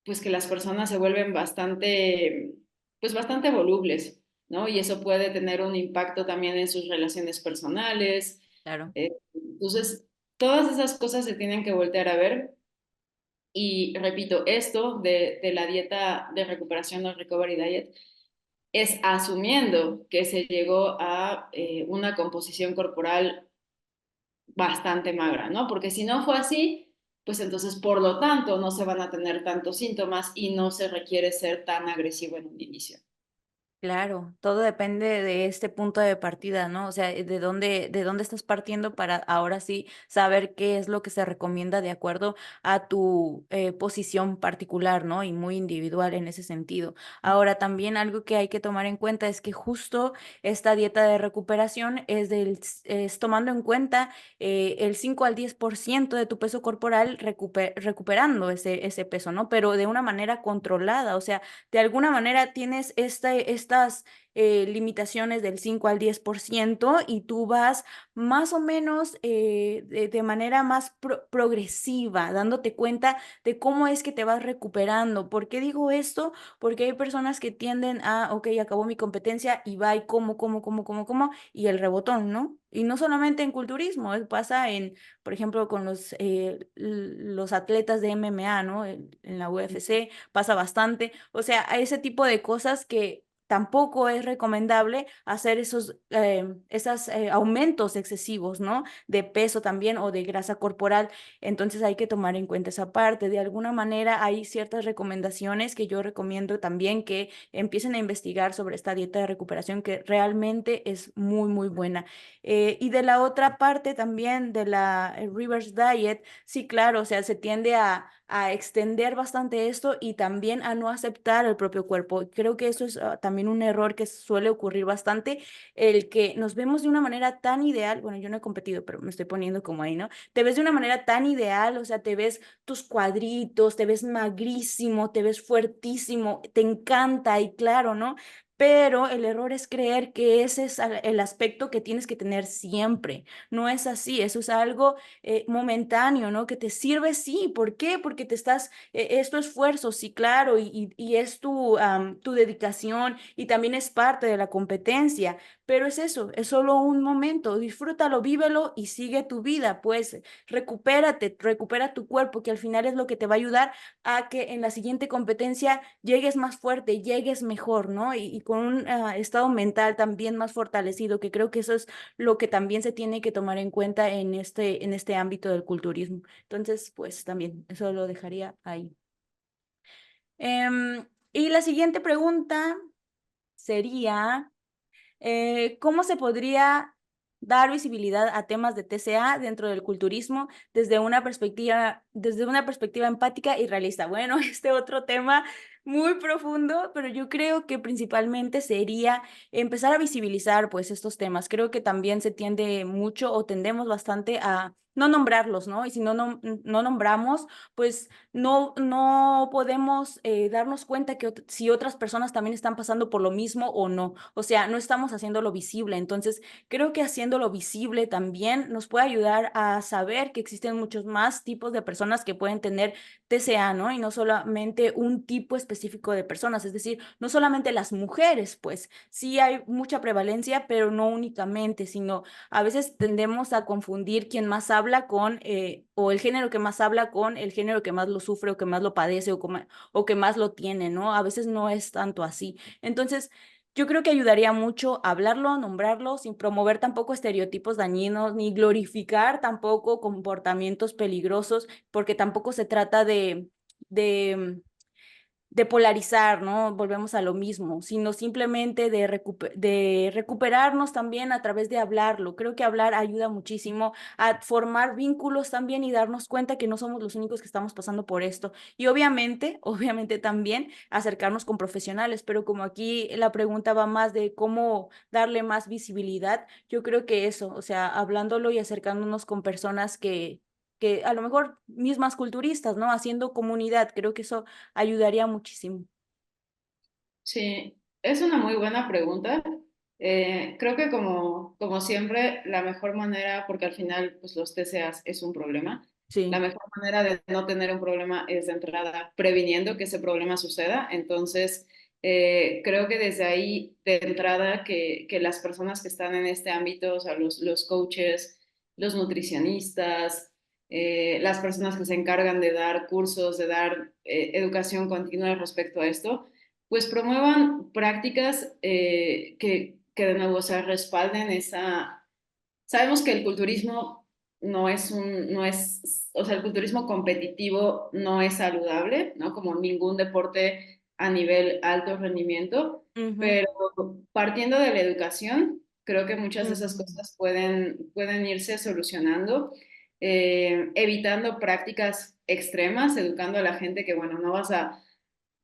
pues que las personas se vuelven bastante volubles, ¿no? Y eso puede tener un impacto también en sus relaciones personales. Claro. Entonces, todas esas cosas se tienen que voltear a ver. Y repito, esto de la dieta de recuperación o recovery diet es asumiendo que se llegó a una composición corporal bastante magra, ¿no? Porque si no fue así, pues entonces, por lo tanto, no se van a tener tantos síntomas y no se requiere ser tan agresivo en un inicio. Claro, todo depende de este punto de partida, ¿no? O sea, de dónde estás partiendo para ahora sí saber qué es lo que se recomienda de acuerdo a tu posición particular, ¿no? Y muy individual en ese sentido. Ahora, también algo que hay que tomar en cuenta es que justo esta dieta de recuperación es tomando en cuenta el 5 al 10% de tu peso corporal recuperando ese peso, ¿no? Pero de una manera controlada, o sea, de alguna manera tienes estas limitaciones del 5 al 10% y tú vas más o menos de manera más progresiva, dándote cuenta de cómo es que te vas recuperando. ¿Por qué digo esto? Porque hay personas que tienden a, ok, acabó mi competencia y va y como, y el rebotón, ¿no? Y no solamente en culturismo, pasa en, por ejemplo, con los atletas de MMA, ¿no? En la UFC pasa bastante. O sea, a ese tipo de cosas que tampoco es recomendable hacer esos aumentos excesivos, ¿no? De peso también o de grasa corporal. Entonces hay que tomar en cuenta esa parte. De alguna manera hay ciertas recomendaciones que yo recomiendo también que empiecen a investigar sobre esta dieta de recuperación que realmente es muy, muy buena. Y de la otra parte también de la reverse diet, sí, claro, o sea, se tiende a extender bastante esto y también a no aceptar el propio cuerpo. Creo que eso es también un error que suele ocurrir bastante, el que nos vemos de una manera tan ideal, bueno, yo no he competido, pero me estoy poniendo como ahí, ¿no? Te ves de una manera tan ideal, o sea, te ves tus cuadritos, te ves magrísimo, te ves fuertísimo, te encanta y claro, ¿no? Pero el error es creer que ese es el aspecto que tienes que tener siempre. No es así, eso es algo momentáneo, ¿no? Que te sirve, sí. ¿Por qué? Porque es tu esfuerzo, sí, claro, y es tu dedicación y también es parte de la competencia, pero es eso, es solo un momento, disfrútalo, vívelo y sigue tu vida, pues recupérate, recupera tu cuerpo, que al final es lo que te va a ayudar a que en la siguiente competencia llegues más fuerte, llegues mejor, ¿no? Y con un estado mental también más fortalecido, que creo que eso es lo que también se tiene que tomar en cuenta en este ámbito del culturismo. Entonces, pues también eso lo dejaría ahí. Y la siguiente pregunta sería, ¿cómo se podría dar visibilidad a temas de TCA dentro del culturismo desde una perspectiva empática y realista? Bueno, este otro tema muy profundo, pero yo creo que principalmente sería empezar a visibilizar pues estos temas. Creo que también se tiende mucho o tendemos bastante a no nombrarlos, ¿no? Y si no nombramos, pues no podemos darnos cuenta que si otras personas también están pasando por lo mismo o no. O sea, no estamos haciéndolo visible. Entonces, creo que haciéndolo visible también nos puede ayudar a saber que existen muchos más tipos de personas que pueden tener TCA, ¿no? Y no solamente un tipo específico de personas, es decir, no solamente las mujeres, pues sí hay mucha prevalencia, pero no únicamente, sino a veces tendemos a confundir quién más habla con, o el género que más habla con el género que más lo sufre o que más lo padece o que más lo tiene, ¿no? A veces no es tanto así. Entonces, yo creo que ayudaría mucho hablarlo, nombrarlo, sin promover tampoco estereotipos dañinos, ni glorificar tampoco comportamientos peligrosos, porque tampoco se trata de de polarizar, ¿no? Volvemos a lo mismo, sino simplemente de recuperarnos también a través de hablarlo. Creo que hablar ayuda muchísimo a formar vínculos también y darnos cuenta que no somos los únicos que estamos pasando por esto. Y obviamente, obviamente también acercarnos con profesionales, pero como aquí la pregunta va más de cómo darle más visibilidad, yo creo que eso, o sea, hablándolo y acercándonos con personas que a lo mejor mismas culturistas, ¿no? Haciendo comunidad, creo que eso ayudaría muchísimo. Sí, es una muy buena pregunta. Creo que como siempre, la mejor manera, porque al final pues los TCAs es un problema, la Sí. mejor manera de no tener un problema es de entrada previniendo que ese problema suceda. Entonces, creo que desde ahí, de entrada, que las personas que están en este ámbito, o sea, los coaches, los nutricionistas, las personas que se encargan de dar cursos, de dar educación continua respecto a esto, pues promuevan prácticas que de nuevo se respalden esa. Sabemos que el culturismo no es, o sea, el culturismo competitivo no es saludable, ¿no? Como ningún deporte a nivel alto rendimiento, Ujú, pero partiendo de la educación, creo que muchas de esas ujú, cosas pueden irse solucionando, evitando prácticas extremas, educando a la gente que, bueno, no vas a,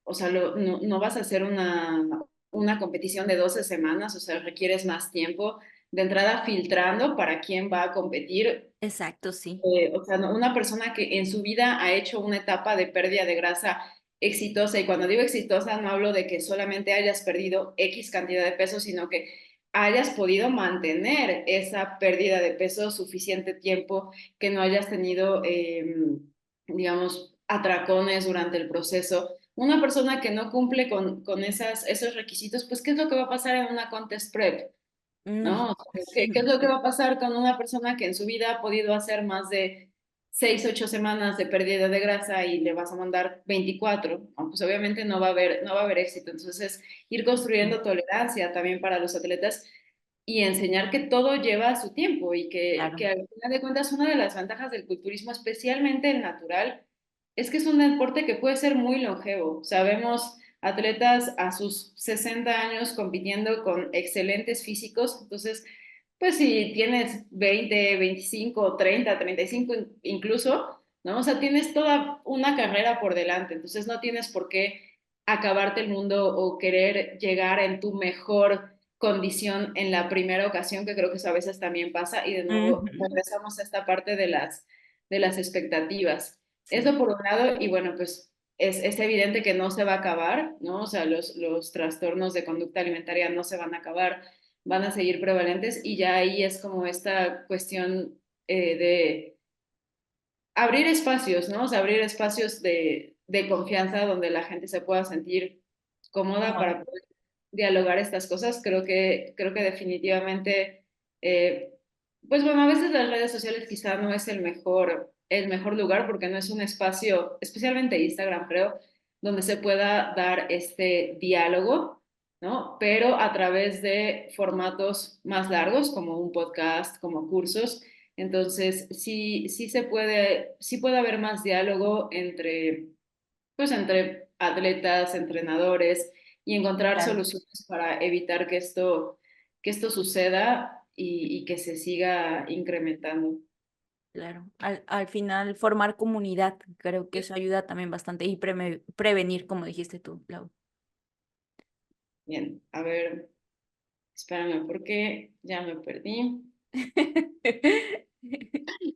o sea, no vas a hacer una competición de 12 semanas, o sea, requieres más tiempo de entrada filtrando para quién va a competir. exacto, sí. O sea, una persona que en su vida ha hecho una etapa de pérdida de grasa exitosa, y cuando digo exitosa no hablo de que solamente hayas perdido X cantidad de peso, sino que hayas podido mantener esa pérdida de peso suficiente tiempo, que no hayas tenido, digamos, atracones durante el proceso. Una persona que no cumple con esos requisitos, pues, ¿qué es lo que va a pasar en una contest prep? Mm, ¿No? ¿Qué es lo que sí. va a pasar con una persona que en su vida ha podido hacer más de 6, 8 semanas de pérdida de grasa y le vas a mandar 24? ¿No? Pues obviamente no va a haber éxito. Entonces, ir Mm, construyendo tolerancia también para los atletas y enseñar que todo lleva su tiempo y que claro. al final de cuentas una de las ventajas del culturismo, especialmente el natural, es que es un deporte que puede ser muy longevo. Sabemos atletas a sus 60 años compitiendo con excelentes físicos. Entonces, pues si tienes 20, 25, 30, 35 incluso, ¿no? O sea, tienes toda una carrera por delante. Entonces no tienes por qué acabarte el mundo o querer llegar en tu mejor condición en la primera ocasión, que creo que eso a veces también pasa. Y de nuevo Ujú, regresamos a esta parte de las expectativas. sí, Eso por un lado, y bueno, pues es evidente que no se va a acabar, ¿no? O sea, los trastornos de conducta alimentaria no se van a acabar, van a seguir prevalentes, y ya ahí es como esta cuestión de abrir espacios, ¿no? O sea, abrir espacios de confianza donde la gente se pueda sentir cómoda cómodo. para poder dialogar estas cosas. Creo que definitivamente, eh, pues bueno, a veces las redes sociales quizá no es el mejor lugar, porque no es un espacio, especialmente Instagram, creo, donde se pueda dar este diálogo, ¿no? Pero a través de formatos más largos, como un podcast, como cursos. Entonces, sí puede haber más diálogo pues entre atletas, entrenadores, y encontrar Claro, soluciones para evitar que esto suceda y que se siga incrementando. claro. Al final, formar comunidad, creo que eso ayuda también bastante y prevenir, como dijiste tú, Lau. Bien, a ver, espérame porque ya me perdí. Era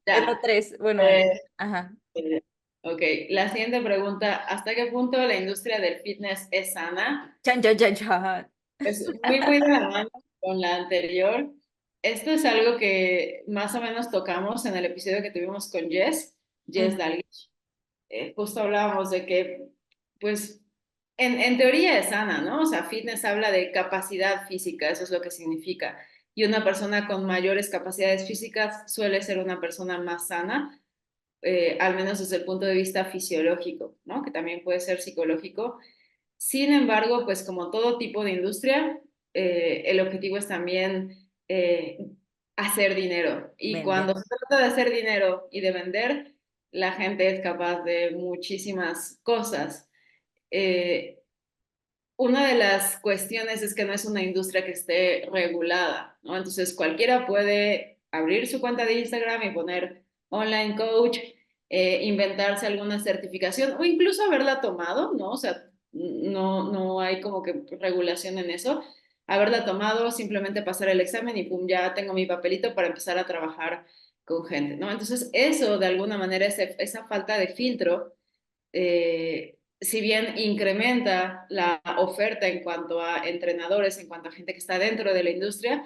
Ya. tres, bueno, Eh, ajá. eh, ok, la siguiente pregunta, ¿hasta qué punto la industria del fitness es sana? Chan, chan, chan, chan. Es muy, muy de la mano con la anterior. Esto es algo que más o menos tocamos en el episodio que tuvimos con Jess Ujú, Dalglish. Justo hablábamos de que, pues, en teoría es sana, ¿no? O sea, fitness habla de capacidad física, eso es lo que significa. Y una persona con mayores capacidades físicas suele ser una persona más sana, al menos desde el punto de vista fisiológico, ¿no? Que también puede ser psicológico. Sin embargo, pues como todo tipo de industria, el objetivo es también hacer dinero. Y vender. cuando se trata de hacer dinero y de vender, la gente es capaz de muchísimas cosas. Eh, una de las cuestiones es que no es una industria que esté regulada, ¿no? Entonces cualquiera puede abrir su cuenta de Instagram y poner online coach, inventarse alguna certificación o incluso haberla tomado, ¿no? O sea, no hay como que regulación en eso. Haberla tomado, simplemente pasar el examen y pum, ya tengo mi papelito para empezar a trabajar con gente, ¿no? Entonces eso, de alguna manera, esa falta de filtro si bien incrementa la oferta en cuanto a entrenadores, en cuanto a gente que está dentro de la industria,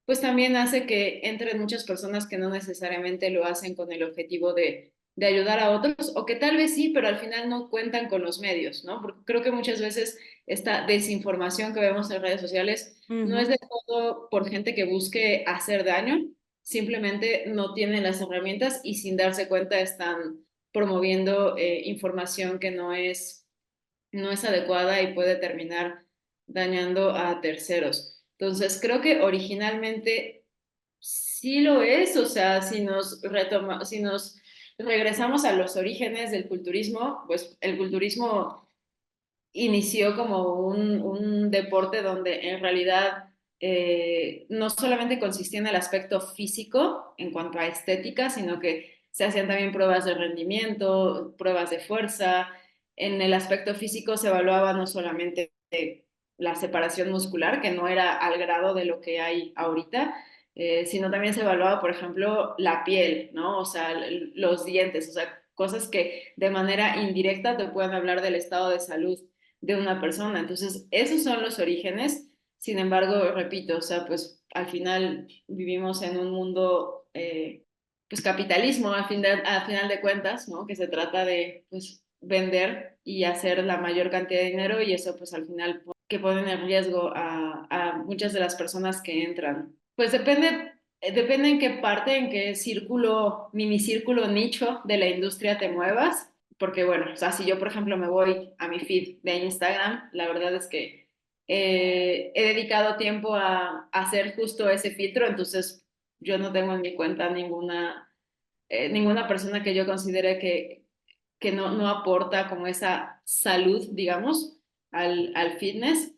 pues también hace que entren muchas personas que no necesariamente lo hacen con el objetivo de ayudar a otros, o que tal vez sí, pero al final no cuentan con los medios, ¿no? Porque creo que muchas veces esta desinformación que vemos en redes sociales no es Ujú. de todo por gente que busque hacer daño, simplemente no tienen las herramientas y sin darse cuenta están promoviendo información que no es adecuada y puede terminar dañando a terceros. Entonces, creo que originalmente sí lo es, o sea, si nos regresamos a los orígenes del culturismo, pues el culturismo inició como un deporte donde en realidad no solamente consistía en el aspecto físico en cuanto a estética, sino que se hacían también pruebas de rendimiento, pruebas de fuerza. En el aspecto físico se evaluaba no solamente la separación muscular, que no era al grado de lo que hay ahorita, sino también se evaluaba, por ejemplo, la piel, ¿no? O sea, los dientes, o sea, cosas que de manera indirecta te pueden hablar del estado de salud de una persona. Entonces, esos son los orígenes. Sin embargo, repito, o sea, pues al final vivimos en un mundo, pues capitalismo a final de cuentas, ¿no? Que se trata de, pues, vender y hacer la mayor cantidad de dinero y eso, pues al final, que ponen en riesgo a muchas de las personas que entran. Pues depende en qué parte, en qué círculo, minicírculo, nicho de la industria te muevas porque bueno, o sea, si yo por ejemplo me voy a mi feed de Instagram, la verdad es que he dedicado tiempo a hacer justo ese filtro, entonces yo no tengo en mi cuenta ninguna persona que yo considere que no aporta como esa salud, digamos, al fitness.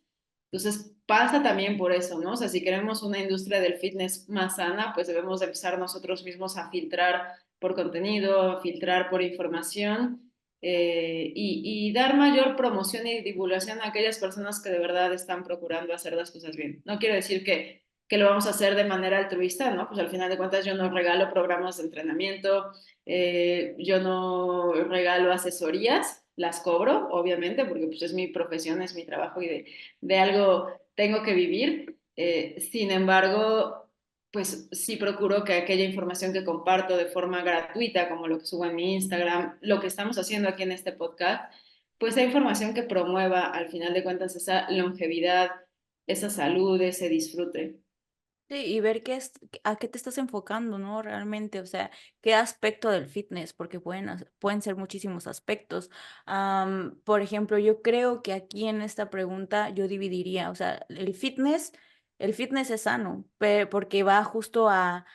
Entonces pasa también por eso, ¿no? O sea, si queremos una industria del fitness más sana, pues debemos de empezar nosotros mismos a filtrar por contenido, a filtrar por información y dar mayor promoción y divulgación a aquellas personas que de verdad están procurando hacer las cosas bien. No quiero decir que lo vamos a hacer de manera altruista, ¿no? Pues al final de cuentas yo no regalo programas de entrenamiento, yo no regalo asesorías, las cobro, obviamente, porque pues es mi profesión, es mi trabajo y de algo tengo que vivir. Sin embargo, pues sí procuro que aquella información que comparto de forma gratuita, como lo que subo en mi Instagram, lo que estamos haciendo aquí en este podcast, pues sea información que promueva al final de cuentas esa longevidad, esa salud, ese disfrute. Sí, y ver a qué te estás enfocando, ¿no? Realmente, o sea, qué aspecto del fitness, porque pueden ser muchísimos aspectos. Por ejemplo, yo creo que aquí en esta pregunta yo dividiría, o sea, el fitness es sano, porque va justo a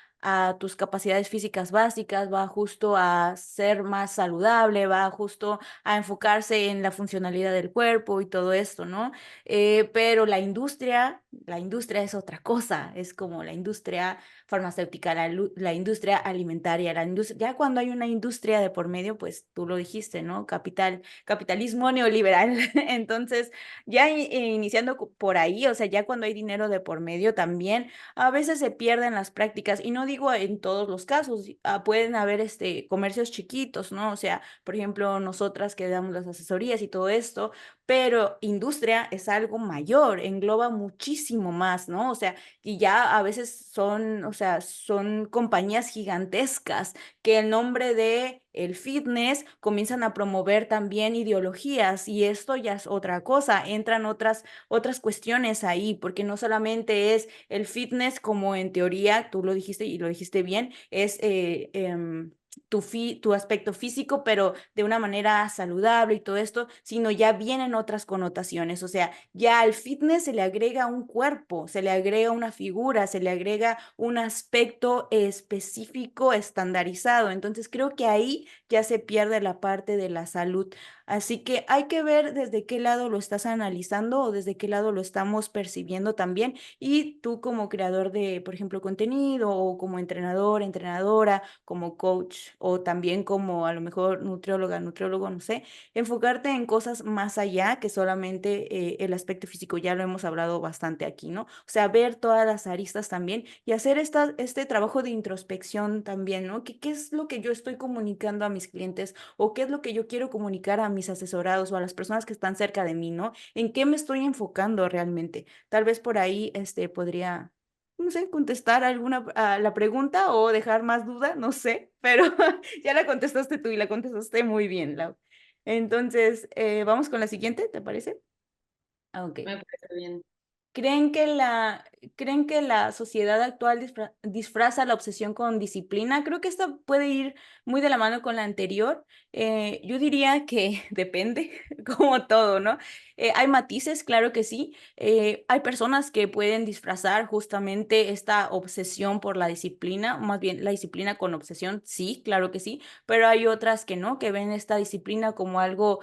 tus capacidades físicas básicas, va justo a ser más saludable, va justo a enfocarse en la funcionalidad del cuerpo y todo esto, ¿no? Pero la industria la industria es otra cosa, es como la industria farmacéutica, la industria alimentaria, ya cuando hay una industria de por medio, pues tú lo dijiste, ¿no? Capitalismo neoliberal. Entonces, ya iniciando por ahí, o sea, ya cuando hay dinero de por medio también, a veces se pierden las prácticas, y no digo en todos los casos, pueden haber comercios chiquitos, ¿no? O sea, por ejemplo, nosotras que damos las asesorías y todo esto, pero industria es algo mayor, engloba muchísimo más, ¿no? O sea, y ya a veces son, o sea, son compañías gigantescas que en nombre de el fitness comienzan a promover también ideologías, y esto ya es otra cosa, entran otras cuestiones ahí, porque no solamente es el fitness como en teoría, tú lo dijiste y lo dijiste bien, es tu aspecto físico, pero de una manera saludable y todo esto, sino ya vienen otras connotaciones. O sea, ya al fitness se le agrega un cuerpo, se le agrega una figura, se le agrega un aspecto específico, estandarizado. Entonces creo que ahí ya se pierde la parte de la salud. Así que hay que ver desde qué lado lo estás analizando o desde qué lado lo estamos percibiendo también. Y tú como creador de, por ejemplo, contenido, o como entrenador, entrenadora, como coach, o también como a lo mejor nutrióloga, nutriólogo, no sé, enfocarte en cosas más allá que solamente el aspecto físico. Ya lo hemos hablado bastante aquí, ¿no? O sea, ver todas las aristas también y hacer este trabajo de introspección también, ¿no? ¿Qué es lo que yo estoy comunicando a mis clientes, o qué es lo que yo quiero comunicar a mis asesorados o a las personas que están cerca de mí, ¿no? ¿En qué me estoy enfocando realmente? Tal vez por ahí podría, no sé, contestar alguna a la pregunta o dejar más duda, no sé, pero ya la contestaste tú y la contestaste muy bien, Lau. Entonces, vamos con la siguiente, ¿te parece? Ah, ok. Me parece bien. ¿Creen que creen que la sociedad actual disfraza la obsesión con disciplina? Creo que esta puede ir muy de la mano con la anterior. Yo diría que depende, como todo, ¿no? Hay matices, claro que sí. Hay personas que pueden disfrazar justamente esta obsesión por la disciplina, o más bien la disciplina con obsesión, sí, claro que sí, pero hay otras que no, que ven esta disciplina como algo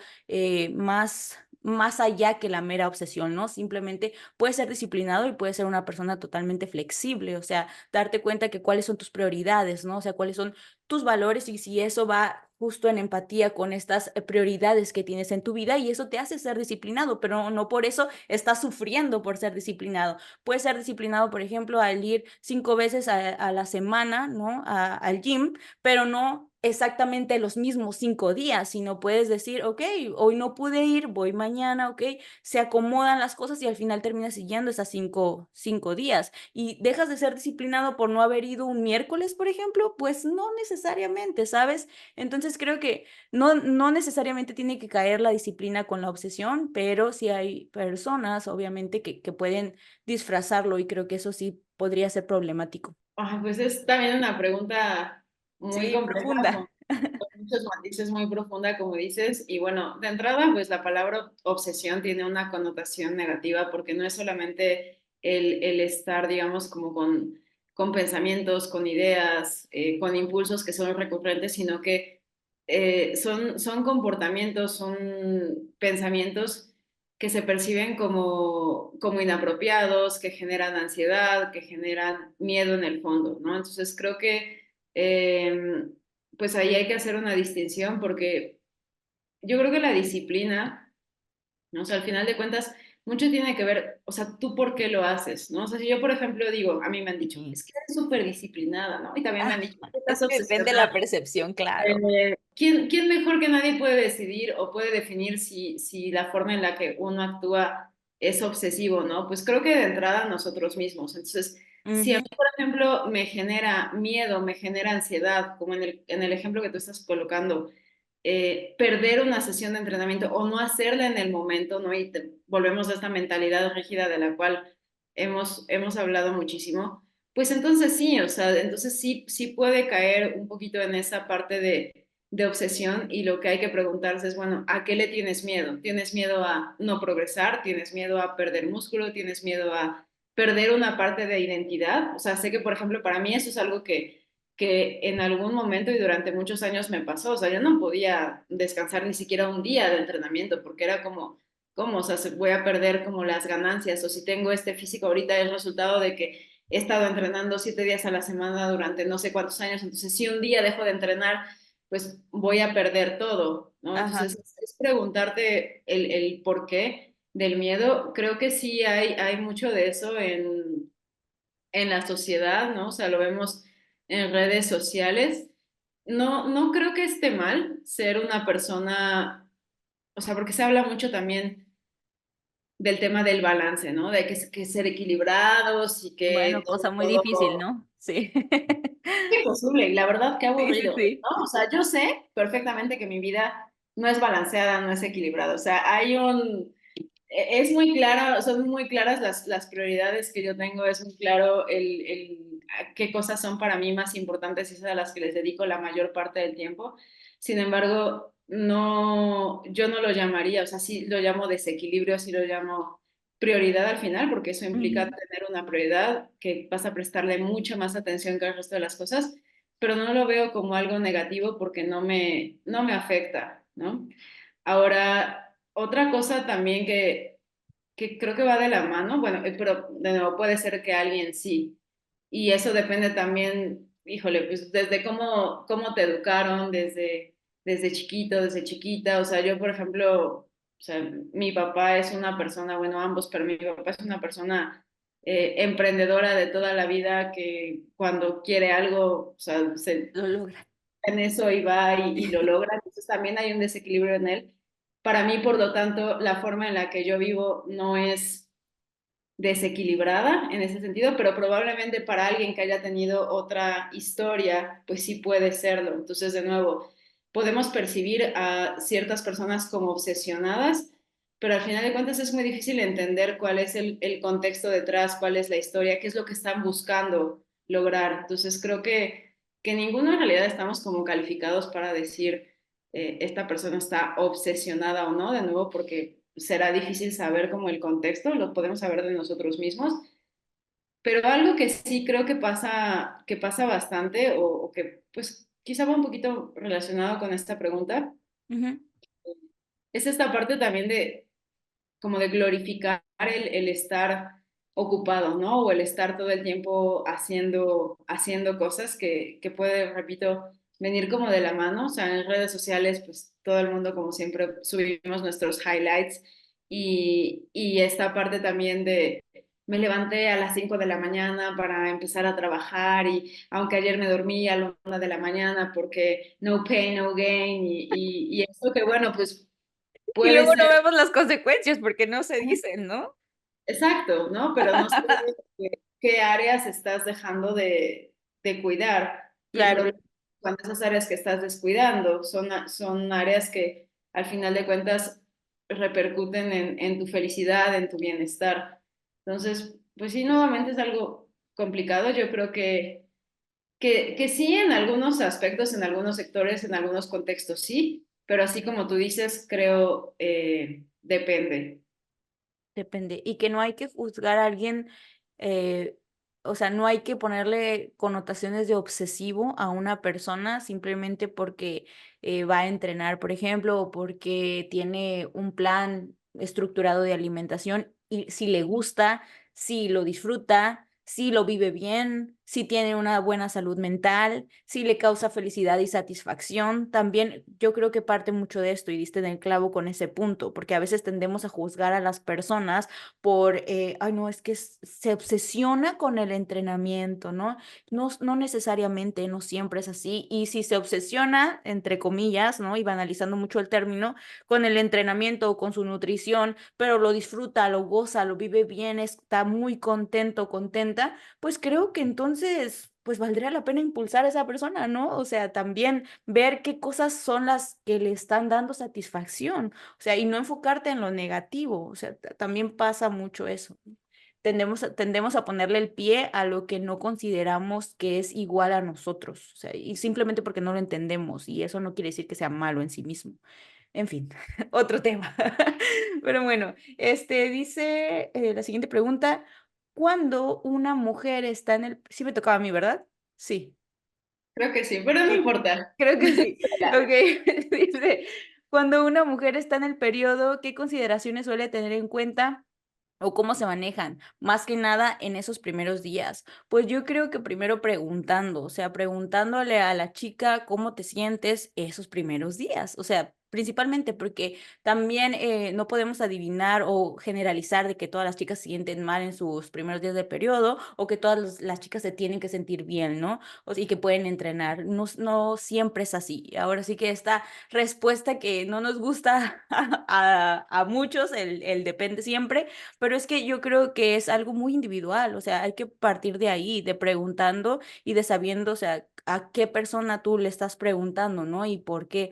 más allá que la mera obsesión, ¿no? Simplemente puedes ser disciplinado y puedes ser una persona totalmente flexible, o sea, darte cuenta que cuáles son tus prioridades, ¿no? O sea, cuáles son tus valores, y si eso va justo en empatía con estas prioridades que tienes en tu vida, y eso te hace ser disciplinado, pero no por eso estás sufriendo por ser disciplinado. Puedes ser disciplinado, por ejemplo, al ir 5 veces a la semana, ¿no? Al gym, pero no exactamente los mismos 5 días, sino puedes decir, ok, hoy no pude ir, voy mañana, ok, se acomodan las cosas y al final terminas siguiendo esas cinco días, y dejas de ser disciplinado por no haber ido un miércoles, por ejemplo, pues no necesariamente, ¿sabes? Entonces creo que no necesariamente tiene que caer la disciplina con la obsesión, pero sí hay personas, obviamente, que pueden disfrazarlo, y creo que eso sí podría ser problemático. Ay, pues es también una pregunta muy Sí, compleja, profunda. con muchos matices, muy profunda, como dices. Y bueno, de entrada, pues la palabra obsesión tiene una connotación negativa porque no es solamente el estar, digamos, como con pensamientos, con ideas, con impulsos que son recurrentes, sino que son comportamientos, son pensamientos que se perciben como inapropiados, que generan ansiedad, que generan miedo en el fondo, ¿no? Entonces creo que pues ahí hay que hacer una distinción porque yo creo que la disciplina, ¿no? O sea, al final de cuentas, mucho tiene que ver, o sea, tú por qué lo haces, ¿no? O sea, si yo, por ejemplo, digo, a mí me han dicho, Sí. es que eres súper disciplinada, ¿no? Y también me han dicho, que estás Es que depende de la obsesionada. percepción, claro. ¿Quién mejor que nadie puede decidir o puede definir si la forma en la que uno actúa es obsesivo, ¿no? Pues creo que de entrada nosotros mismos. Entonces, si a Ujú. mí, por ejemplo, me genera miedo, me genera ansiedad, como en el ejemplo que tú estás colocando, perder una sesión de entrenamiento o no hacerla en el momento, ¿no? Y volvemos a esta mentalidad rígida de la cual hemos hablado muchísimo, pues entonces sí, o sea, entonces sí puede caer un poquito en esa parte de obsesión, y lo que hay que preguntarse es, bueno, ¿a qué le tienes miedo? ¿Tienes miedo a no progresar? ¿Tienes miedo a perder músculo? ¿Tienes miedo a perder una parte de identidad? O sea, sé que, por ejemplo, para mí eso es algo que en algún momento y durante muchos años me pasó. O sea, yo no podía descansar ni siquiera un día de entrenamiento porque era como, ¿cómo? O sea, voy a perder como las ganancias, o si tengo este físico ahorita es resultado de que he estado entrenando 7 días a la semana durante no sé cuántos años, entonces si un día dejo de entrenar, pues voy a perder todo, ¿no? Ajá. Entonces es preguntarte el por qué del miedo. Creo que sí hay mucho de eso en la sociedad, ¿no? O sea, lo vemos en redes sociales. No, no creo que esté mal ser una persona, o sea, porque se habla mucho también del tema del balance, ¿no? De que ser equilibrados y que Bueno, cosa muy difícil, todo ¿no? Sí. es posible. Y la verdad, qué Sí, sí, aburrido, sí. ¿no? O sea, yo sé perfectamente que mi vida no es balanceada, no es equilibrada. O sea, es muy clara, son muy claras las prioridades que yo tengo, es muy claro qué cosas son para mí más importantes y esas a las que les dedico la mayor parte del tiempo. Sin embargo, no, yo no lo llamaría, o sea, sí lo llamo desequilibrio, sí lo llamo prioridad al final, porque eso implica Ujú. tener una prioridad que vas a prestarle mucha más atención que al resto de las cosas, pero no lo veo como algo negativo porque no me afecta, ¿no? Ahora, otra cosa también que creo que va de la mano, bueno, pero de nuevo puede ser que alguien sí. Y eso depende también, híjole, pues desde cómo te educaron, desde chiquito, desde chiquita. O sea, yo, por ejemplo, o sea, mi papá es una persona, bueno, ambos, pero mi papá es una persona emprendedora de toda la vida que cuando quiere algo, o sea, se Lo logra. en eso y va y lo logra. Entonces también hay un desequilibrio en él. Para mí, por lo tanto, la forma en la que yo vivo no es desequilibrada en ese sentido, pero probablemente para alguien que haya tenido otra historia, pues sí puede serlo. Entonces, de nuevo, podemos percibir a ciertas personas como obsesionadas, pero al final de cuentas es muy difícil entender cuál es el contexto detrás, cuál es la historia, qué es lo que están buscando lograr. Entonces, creo que ninguno en realidad estamos como calificados para decir esta persona está obsesionada o no, de nuevo, porque será difícil saber como el contexto, lo podemos saber de nosotros mismos, pero algo que sí creo que pasa bastante o que pues quizá va un poquito relacionado con esta pregunta, Ujú. es esta parte también de como de glorificar el estar ocupado, ¿no? O el estar todo el tiempo haciendo cosas que puede, repito, venir como de la mano. O sea, en redes sociales, pues todo el mundo, como siempre, subimos nuestros highlights y esta parte también de me levanté a las 5 de la mañana para empezar a trabajar y aunque ayer me dormí a la 1 de la mañana porque no pain, no gain y eso que bueno, pues Y puede luego no ser. vemos las consecuencias porque no se dicen, ¿no? Exacto, ¿no? Pero no sé qué áreas estás dejando de cuidar. Y el Claro. problema es cuando esas áreas que estás descuidando son áreas que al final de cuentas repercuten en tu felicidad, en tu bienestar. Entonces, pues sí, nuevamente es algo complicado. Yo creo que sí en algunos aspectos, en algunos sectores, en algunos contextos, sí, pero así como tú dices, creo depende. Depende. Y que no hay que juzgar a alguien, eh, o sea, no hay que ponerle connotaciones de obsesivo a una persona simplemente porque va a entrenar, por ejemplo, o porque tiene un plan estructurado de alimentación y si le gusta, si lo disfruta, si lo vive bien, si tiene una buena salud mental, si le causa felicidad y satisfacción. También yo creo que parte mucho de esto y diste en el clavo con ese punto, porque a veces tendemos a juzgar a las personas por, ay, no, es que se obsesiona con el entrenamiento, ¿no? No, no necesariamente, no siempre es así. Y si se obsesiona, entre comillas, ¿no? Y banalizando mucho el término, con el entrenamiento o con su nutrición, pero lo disfruta, lo goza, lo vive bien, está muy contento, contenta, pues creo que entonces, pues valdría la pena impulsar a esa persona, ¿no? O sea, también ver qué cosas son las que le están dando satisfacción, o sea, y no enfocarte en lo negativo, o sea, también pasa mucho eso. Tendemos a ponerle el pie a lo que no consideramos que es igual a nosotros, o sea, y simplemente porque no lo entendemos, y eso no quiere decir que sea malo en sí mismo. En fin, otro tema. Pero bueno, dice la siguiente pregunta, ¿cuándo una mujer está en el... Sí me tocaba a mí, ¿verdad? Sí. Creo que sí, pero no Sí, importa. creo que sí. Ok, dice, Cuando una mujer está en el periodo, ¿qué consideraciones suele tener en cuenta o cómo se manejan? Más que nada en esos primeros días. Pues yo creo que primero preguntando, o sea, preguntándole a la chica cómo te sientes esos primeros días. O sea, principalmente porque también no podemos adivinar o generalizar de que todas las chicas se sienten mal en sus primeros días de periodo o que todas las chicas se tienen que sentir bien, ¿no? Y que pueden entrenar. No, no siempre es así. Ahora sí que esta respuesta que no nos gusta a muchos, el depende siempre, pero es que yo creo que es algo muy individual, o sea, hay que partir de ahí, de preguntando y de sabiendo, o sea, a qué persona tú le estás preguntando, ¿no? Y por qué.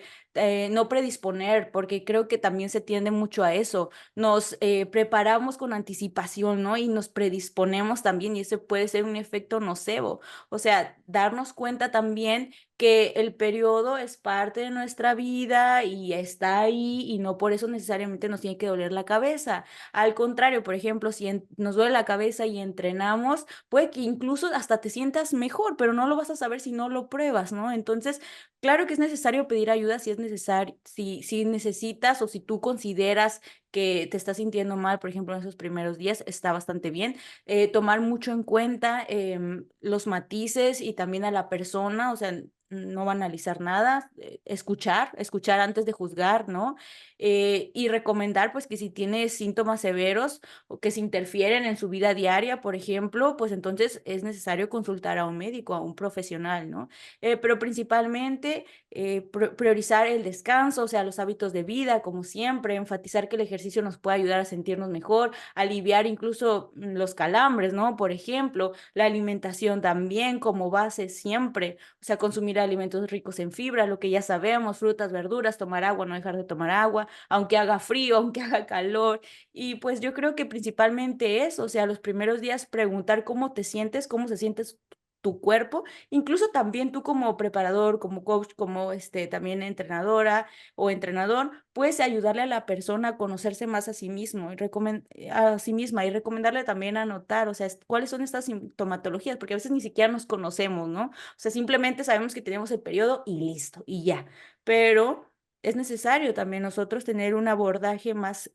No predisponer, porque creo que también se tiende mucho a eso. Nos preparamos con anticipación, ¿no? Y nos predisponemos también, y ese puede ser un efecto nocebo. O sea, darnos cuenta también que el periodo es parte de nuestra vida y está ahí y no por eso necesariamente nos tiene que doler la cabeza. Al contrario, por ejemplo, si nos duele la cabeza y entrenamos, puede que incluso hasta te sientas mejor, pero no lo vas a saber si no lo pruebas, ¿no? Entonces, claro que es necesario pedir ayuda si es necesario, si necesitas o si tú consideras que te estás sintiendo mal, por ejemplo, en esos primeros días, está bastante bien. Tomar mucho en cuenta los matices y también a la persona, o sea, no banalizar nada, escuchar antes de juzgar, ¿no? Y recomendar, pues, que si tiene síntomas severos o que se interfieren en su vida diaria, por ejemplo, pues entonces es necesario consultar a un médico, a un profesional, ¿no? Pero principalmente priorizar el descanso, o sea, los hábitos de vida, como siempre, enfatizar que el ejercicio nos puede ayudar a sentirnos mejor, aliviar incluso los calambres, ¿no? Por ejemplo, la alimentación también como base siempre, o sea, consumir alimentos ricos en fibra, lo que ya sabemos, frutas, verduras, tomar agua, no dejar de tomar agua, aunque haga frío, aunque haga calor. Y pues yo creo que principalmente eso, o sea, los primeros días preguntar cómo te sientes, cómo se siente tu cuerpo, incluso también tú como preparador, como coach, como también entrenadora o entrenador, puedes ayudarle a la persona a conocerse más a sí mismo y a sí misma y recomendarle también anotar, o sea, cuáles son estas sintomatologías, porque a veces ni siquiera nos conocemos, ¿no? O sea, simplemente sabemos que tenemos el periodo y listo, y ya. Pero es necesario también nosotros tener un abordaje más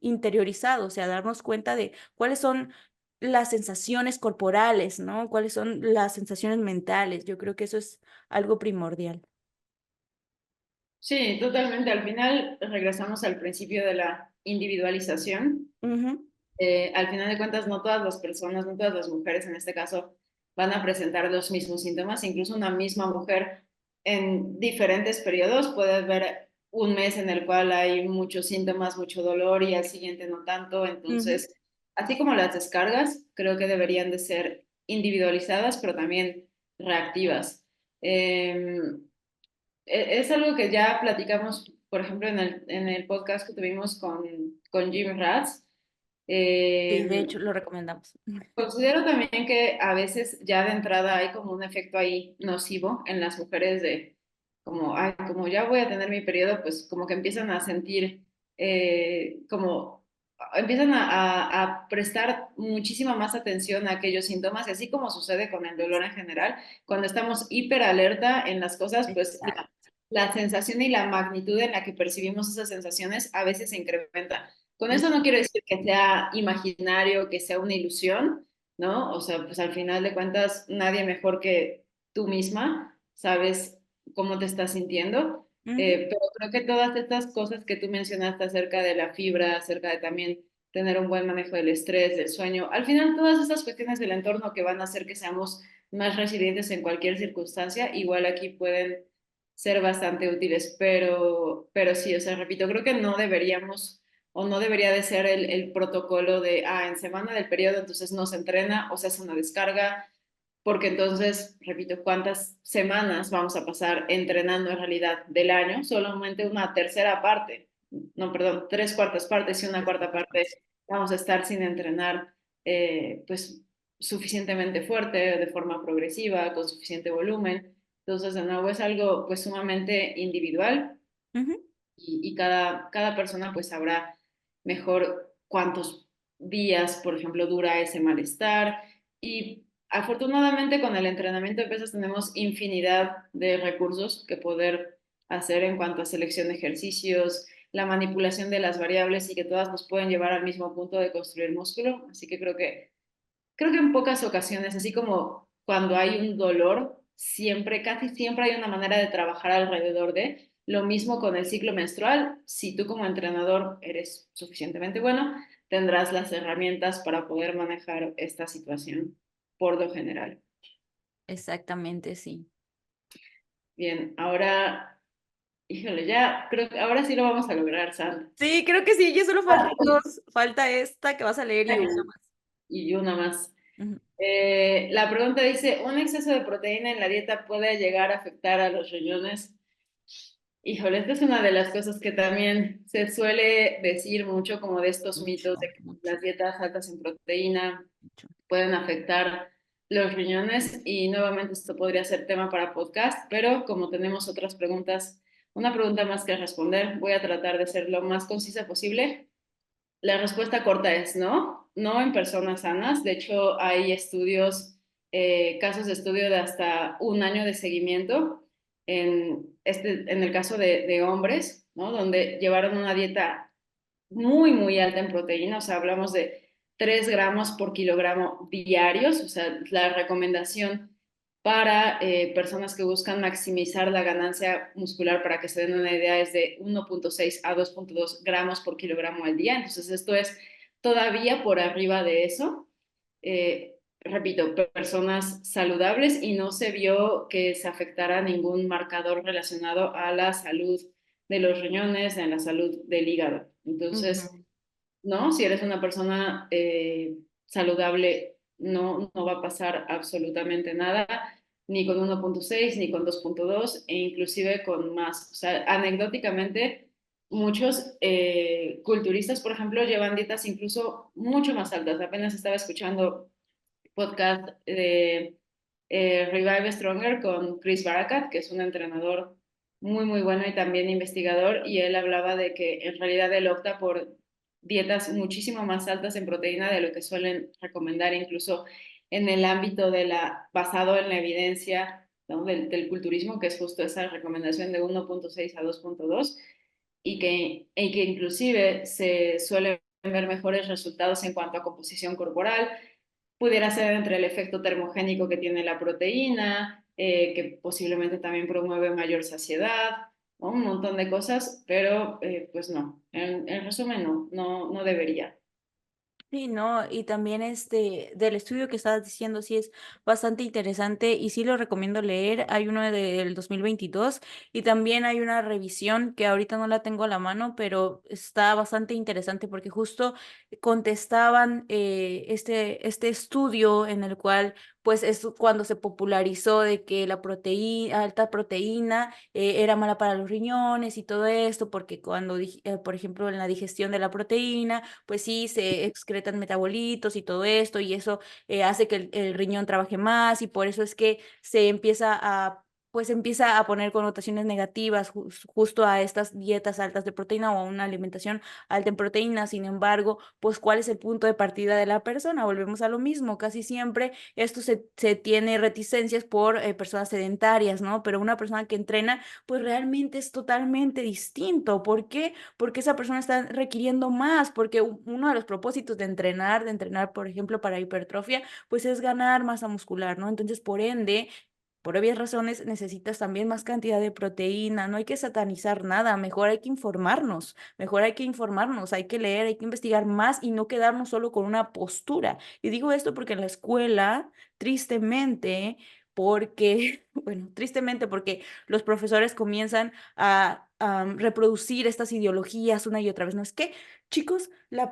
interiorizado, o sea, darnos cuenta de cuáles son las sensaciones corporales, ¿no? Cuáles son las sensaciones mentales. Yo creo que eso es algo primordial. Sí, totalmente. Al final regresamos al principio de la individualización. Ujú, Al final de cuentas, no todas las personas, no todas las mujeres en este caso, van a presentar los mismos síntomas. Incluso una misma mujer en diferentes periodos puede ver un mes en el cual hay muchos síntomas, mucho dolor y al siguiente no tanto. ujú. Entonces, así como las descargas, creo que deberían de ser individualizadas, pero también reactivas. Eh, es algo que ya platicamos, por ejemplo, en el podcast que tuvimos con Jim Ratz. Sí, de Eh, hecho, lo recomendamos. Considero también que a veces ya de entrada hay como un efecto ahí nocivo en las mujeres de como, ay, como ya voy a tener mi periodo, pues como que empiezan a sentir como empiezan a prestar muchísima más atención a aquellos síntomas y así como sucede con el dolor en general, cuando estamos hiper alerta en las cosas, pues Exacto. la sensación y la magnitud en la que percibimos esas sensaciones a veces se incrementa. Con Mm, eso no quiero decir que sea imaginario, que sea una ilusión, ¿no? O sea, pues al final de cuentas, nadie mejor que tú misma sabes cómo te estás sintiendo, ujú. pero creo que todas estas cosas que tú mencionaste acerca de la fibra, acerca de también tener un buen manejo del estrés, del sueño, al final todas estas cuestiones del entorno que van a hacer que seamos más resilientes en cualquier circunstancia, igual aquí pueden ser bastante útiles, pero sí, o sea, repito, creo que no deberíamos o no debería de ser el protocolo de, en semana del periodo entonces no se entrena o se hace una descarga, porque entonces, repito, ¿cuántas semanas vamos a pasar entrenando en realidad del año? Solamente una tercera parte, no, perdón, tres cuartas partes y una cuarta parte vamos a estar sin entrenar, pues suficientemente fuerte, de forma progresiva, con suficiente volumen. Entonces, de nuevo, es algo pues sumamente individual Ujú. y cada persona pues sabrá mejor cuántos días, por ejemplo, dura ese malestar. Y afortunadamente con el entrenamiento de pesas tenemos infinidad de recursos que poder hacer en cuanto a selección de ejercicios, la manipulación de las variables y que todas nos pueden llevar al mismo punto de construir músculo. Así que creo que en pocas ocasiones, así como cuando hay un dolor, siempre, casi siempre hay una manera de trabajar alrededor de. Lo mismo con el ciclo menstrual, si tú como entrenador eres suficientemente bueno, tendrás las herramientas para poder manejar esta situación por lo general. Exactamente, sí. Bien, ahora, híjole, ya creo que ahora sí lo vamos a lograr, Sandra. Sí, creo que sí, ya solo faltan dos. Falta esta que vas a leer y una más. Y una más. Ujú. La pregunta dice, ¿un exceso de proteína en la dieta puede llegar a afectar a los riñones? Híjole, esta es una de las cosas que también se suele decir mucho, como de estos mitos de Mucho, que mucho, las dietas altas en proteína mucho. pueden afectar los riñones y nuevamente esto podría ser tema para podcast, pero como tenemos otras preguntas, una pregunta más que responder, voy a tratar de ser lo más concisa posible. La respuesta corta es no, no en personas sanas. De hecho, hay estudios, casos de estudio de hasta un año de seguimiento en el caso de hombres, ¿no? Donde llevaron una dieta muy, muy alta en proteína, o sea, hablamos de 3 gramos por kilogramo diarios, o sea, la recomendación para personas que buscan maximizar la ganancia muscular, para que se den una idea, es de 1.6 a 2.2 gramos por kilogramo al día. Entonces, esto es todavía por arriba de eso. Repito, personas saludables y no se vio que se afectara ningún marcador relacionado a la salud de los riñones, en la salud del hígado. Entonces, Ujú. ¿no? Si eres una persona saludable, no, no va a pasar absolutamente nada, ni con 1.6 ni con 2.2 e inclusive con más. O sea, anecdóticamente, muchos culturistas, por ejemplo, llevan dietas incluso mucho más altas. Apenas estaba escuchando podcast de Revive Stronger con Chris Barakat, que es un entrenador muy, muy bueno y también investigador, y él hablaba de que en realidad él opta por dietas muchísimo más altas en proteína de lo que suelen recomendar, incluso en el ámbito basado en la evidencia, ¿no? del culturismo, que es justo esa recomendación de 1.6 a 2.2, y que inclusive se suelen ver mejores resultados en cuanto a composición corporal. Pudiera ser entre el efecto termogénico que tiene la proteína, que posiblemente también promueve mayor saciedad, ¿no? Un montón de cosas, pero pues no, en resumen no, no, no debería. Sí, ¿no? Y también del estudio que estabas diciendo, sí es bastante interesante y sí lo recomiendo leer. Hay uno del 2022 y también hay una revisión que ahorita no la tengo a la mano, pero está bastante interesante porque justo contestaban este estudio en el cual pues es cuando se popularizó de que la proteína, alta proteína era mala para los riñones y todo esto, porque cuando, por ejemplo, en la digestión de la proteína, pues sí, se excretan metabolitos y todo esto, y eso hace que el riñón trabaje más, y por eso es que se empieza a poner connotaciones negativas justo a estas dietas altas de proteína o a una alimentación alta en proteína. Sin embargo, pues ¿cuál es el punto de partida de la persona? Volvemos a lo mismo, casi siempre esto se tiene reticencias por personas sedentarias, ¿no? Pero una persona que entrena, pues realmente es totalmente distinto. ¿Por qué? Porque esa persona está requiriendo más, porque uno de los propósitos de entrenar, por ejemplo, para hipertrofia, pues es ganar masa muscular, ¿no? Entonces, por ende, por obvias razones, necesitas también más cantidad de proteína. No hay que satanizar nada, mejor hay que informarnos, hay que leer, hay que investigar más y no quedarnos solo con una postura. Y digo esto porque en la escuela, tristemente, tristemente porque los profesores comienzan a reproducir estas ideologías una y otra vez. No es que, chicos, la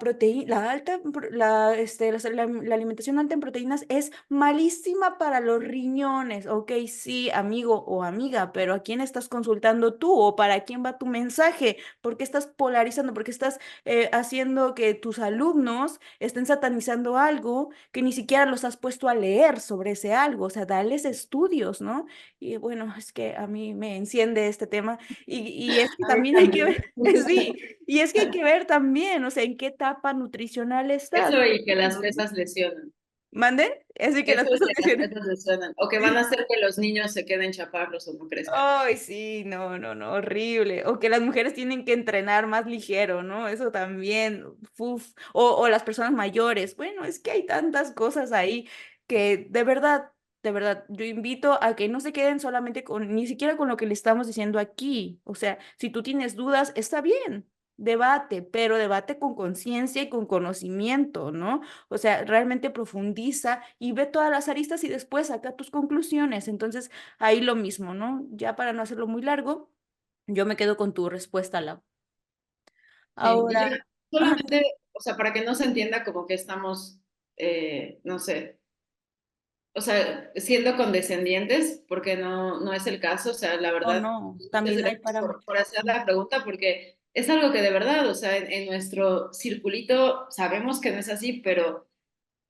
alimentación alta en proteínas es malísima para los riñones. Ok, sí, amigo o amiga, pero ¿a quién estás consultando tú o para quién va tu mensaje? ¿Por qué estás polarizando? ¿Por qué estás haciendo que tus alumnos estén satanizando algo que ni siquiera los has puesto a leer sobre ese algo? O sea, darles estudios, ¿no? Y bueno, es que a mí me enciende este tema y es que A mí también hay que también. ver, sí, y es que hay que ver también, o sea, en qué etapa nutricional estás. Eso y que las pesas lesionan. ¿Manden? Así que las cosas dicen. Esas me suenan. O que van a hacer que los niños se queden chaparros o no crezcan. Ay, sí, no, no, no, horrible. O que las mujeres tienen que entrenar más ligero, ¿no? Eso también, uf. O las personas mayores. Bueno, es que hay tantas cosas ahí que de verdad, yo invito a que no se queden solamente con, ni siquiera con lo que le estamos diciendo aquí. O sea, si tú tienes dudas, está bien. Debate, pero debate con conciencia y con conocimiento, ¿no? O sea, realmente profundiza y ve todas las aristas y después saca tus conclusiones. Entonces, ahí lo mismo, ¿no? Ya para no hacerlo muy largo, yo me quedo con tu respuesta, Lau. Sí, y ya Ahora, ajá, solamente, o sea, para que no se entienda como que estamos, no sé, o sea, siendo condescendientes, porque no es el caso, o sea, la o verdad, no, muchas también hay gracias por parámetros. hacer la pregunta, porque es algo que de verdad, o sea, en nuestro circulito sabemos que no es así, pero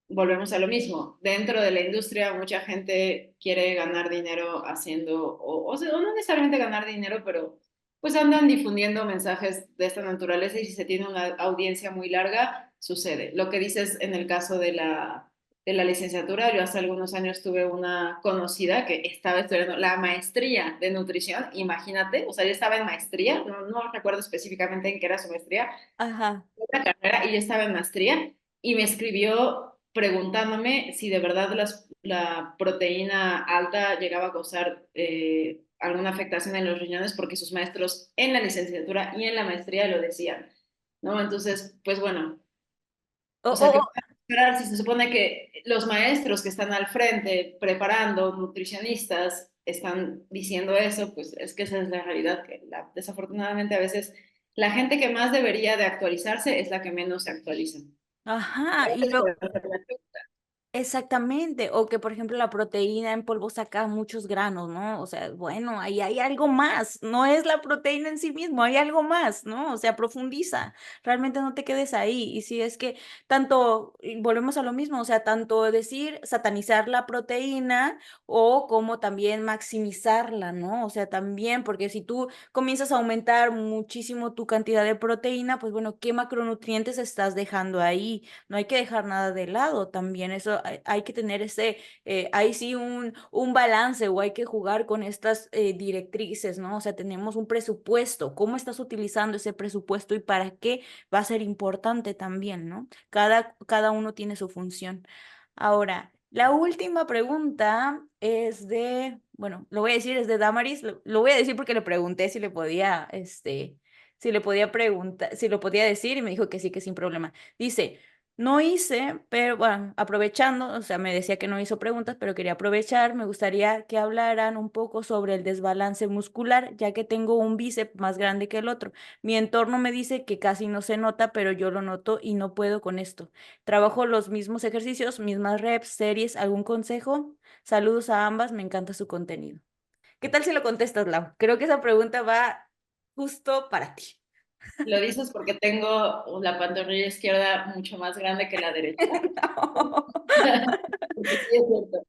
volvemos a lo mismo. Dentro de la industria, mucha gente quiere ganar dinero haciendo, o sea, o no necesariamente ganar dinero, pero pues andan difundiendo mensajes de esta naturaleza y si se tiene una audiencia muy larga, sucede. Lo que dices en el caso de la licenciatura, yo hace algunos años tuve una conocida que estaba estudiando la maestría de nutrición, imagínate, o sea, yo estaba en maestría, no recuerdo específicamente en qué era su maestría, Ajá, una carrera y yo estaba en maestría y me escribió preguntándome si de verdad la proteína alta llegaba a causar alguna afectación en los riñones porque sus maestros en la licenciatura y en la maestría lo decían, ¿no? Entonces, pues bueno, o, o sea, o, ¿qué o- pueden esperar si se supone que los maestros que están al frente preparando nutricionistas están diciendo eso? Pues es que esa es la realidad, que desafortunadamente a veces la gente que más debería de actualizarse es la que menos se actualiza. ajá, y Gracias por lo, hacer la pregunta. exactamente, o que por ejemplo la proteína en polvo saca muchos granos, ¿no? O sea, bueno, ahí hay algo más, no es la proteína en sí mismo, hay algo más, ¿no? O sea, profundiza, realmente no te quedes ahí. Y si es que tanto, y volvemos a lo mismo, o sea, tanto decir satanizar la proteína o como también maximizarla, ¿no? O sea, también, porque si tú comienzas a aumentar muchísimo tu cantidad de proteína, pues bueno, ¿qué macronutrientes estás dejando ahí? No hay que dejar nada de lado también, eso hay que tener ese, ahí sí un balance o hay que jugar con estas directrices, ¿no? O sea, tenemos un presupuesto, ¿cómo estás utilizando ese presupuesto y para qué va a ser importante también, ¿no? Cada uno tiene su función. Ahora, la última pregunta es de, bueno, lo voy a decir, es de Damaris, lo voy a decir porque le pregunté si le podía, si le podía preguntar, si lo podía decir y me dijo que sin problema. Dice, no hice, pero bueno, aprovechando, o sea, me decía que no hizo preguntas, pero quería aprovechar, me gustaría que hablaran un poco sobre el desbalance muscular, ya que tengo un bíceps más grande que el otro. Mi entorno me dice que casi no se nota, pero yo lo noto y no puedo con esto. Trabajo los mismos ejercicios, mismas reps, series, ¿algún consejo? Saludos a ambas, me encanta su contenido. ¿Qué tal si lo contestas, Lau? Creo que esa pregunta va justo para ti. Lo dices porque tengo la pantorrilla izquierda mucho más grande que la derecha. No. Porque sí es cierto.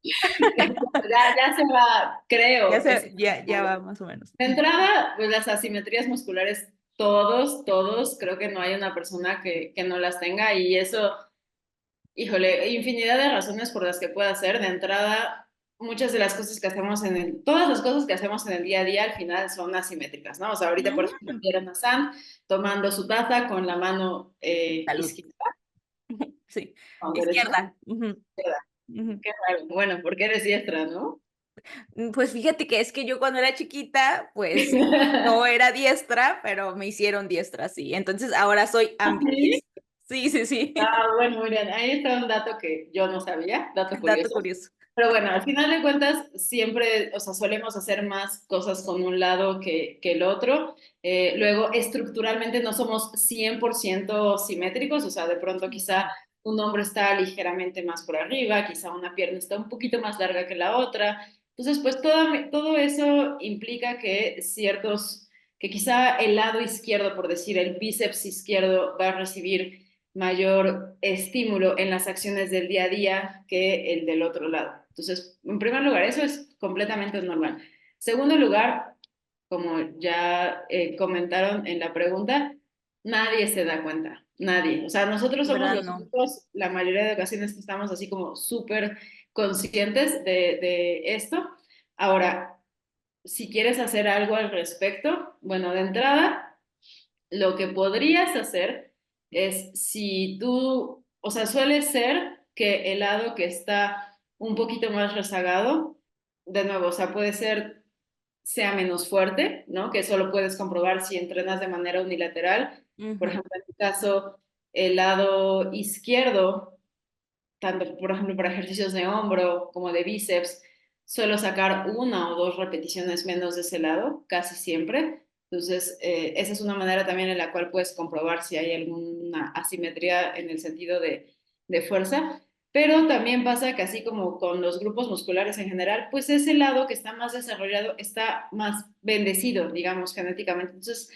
Ya se va, creo que sí. Ya va más o menos. De entrada, pues las asimetrías musculares, todos, creo que no hay una persona que no las tenga y eso, híjole, infinidad de razones por las que pueda hacer. De entrada, muchas de las cosas que hacemos todas las cosas que hacemos en el día a día al final son asimétricas, ¿no? O sea, ahorita, por ejemplo, Mm, vieron a Sam tomando su taza con la mano salud. izquierda Sí. o derecha. Izquierda. Ujú, ujú. Qué raro. Bueno, porque eres diestra, ¿no? Pues fíjate que es que yo cuando era chiquita, pues no era diestra, pero me hicieron diestra, sí. Entonces ahora soy ¿Sí? ambidiestra. Sí, sí, sí. Ah, bueno, miren, ahí está un dato que yo no sabía, dato Dato curioso. curioso. Pero bueno, al final de cuentas, siempre, o sea, solemos hacer más cosas con un lado que el otro. Luego, estructuralmente no somos 100% simétricos, o sea, de pronto quizá un hombro está ligeramente más por arriba, quizá una pierna está un poquito más larga que la otra. Entonces, pues todo eso implica que que quizá el lado izquierdo, por decir, el bíceps izquierdo va a recibir mayor estímulo en las acciones del día a día que el del otro lado. Entonces, en primer lugar, eso es completamente normal. Segundo lugar, como ya comentaron en la pregunta, nadie se da cuenta, nadie. O sea, nosotros somos ¿Verdad? los No. únicos, la mayoría de ocasiones que estamos así como súper conscientes de esto. Ahora, si quieres hacer algo al respecto, bueno, de entrada, lo que podrías hacer es si tú, o sea, suele ser que el lado que está un poquito más rezagado, de nuevo, o sea, puede ser sea menos fuerte, ¿no? Que eso lo puedes comprobar si entrenas de manera unilateral. Por Ujú. ejemplo, en mi caso, el lado izquierdo, tanto, por ejemplo, para ejercicios de hombro como de bíceps, suelo sacar una o dos repeticiones menos de ese lado, casi siempre. Entonces, esa es una manera también en la cual puedes comprobar si hay alguna asimetría en el sentido de fuerza. Pero también pasa que así como con los grupos musculares en general, pues ese lado que está más desarrollado está más bendecido, digamos, genéticamente. Entonces,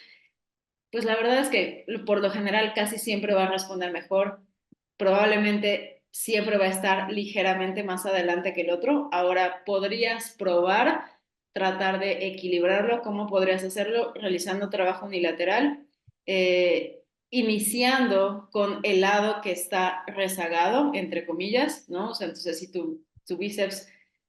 pues la verdad es que por lo general casi siempre va a responder mejor. Probablemente siempre va a estar ligeramente más adelante que el otro. Ahora podrías probar, tratar de equilibrarlo. ¿Cómo podrías hacerlo? Realizando trabajo unilateral, iniciando con el lado que está rezagado, entre comillas, ¿no? O sea, entonces si tu bíceps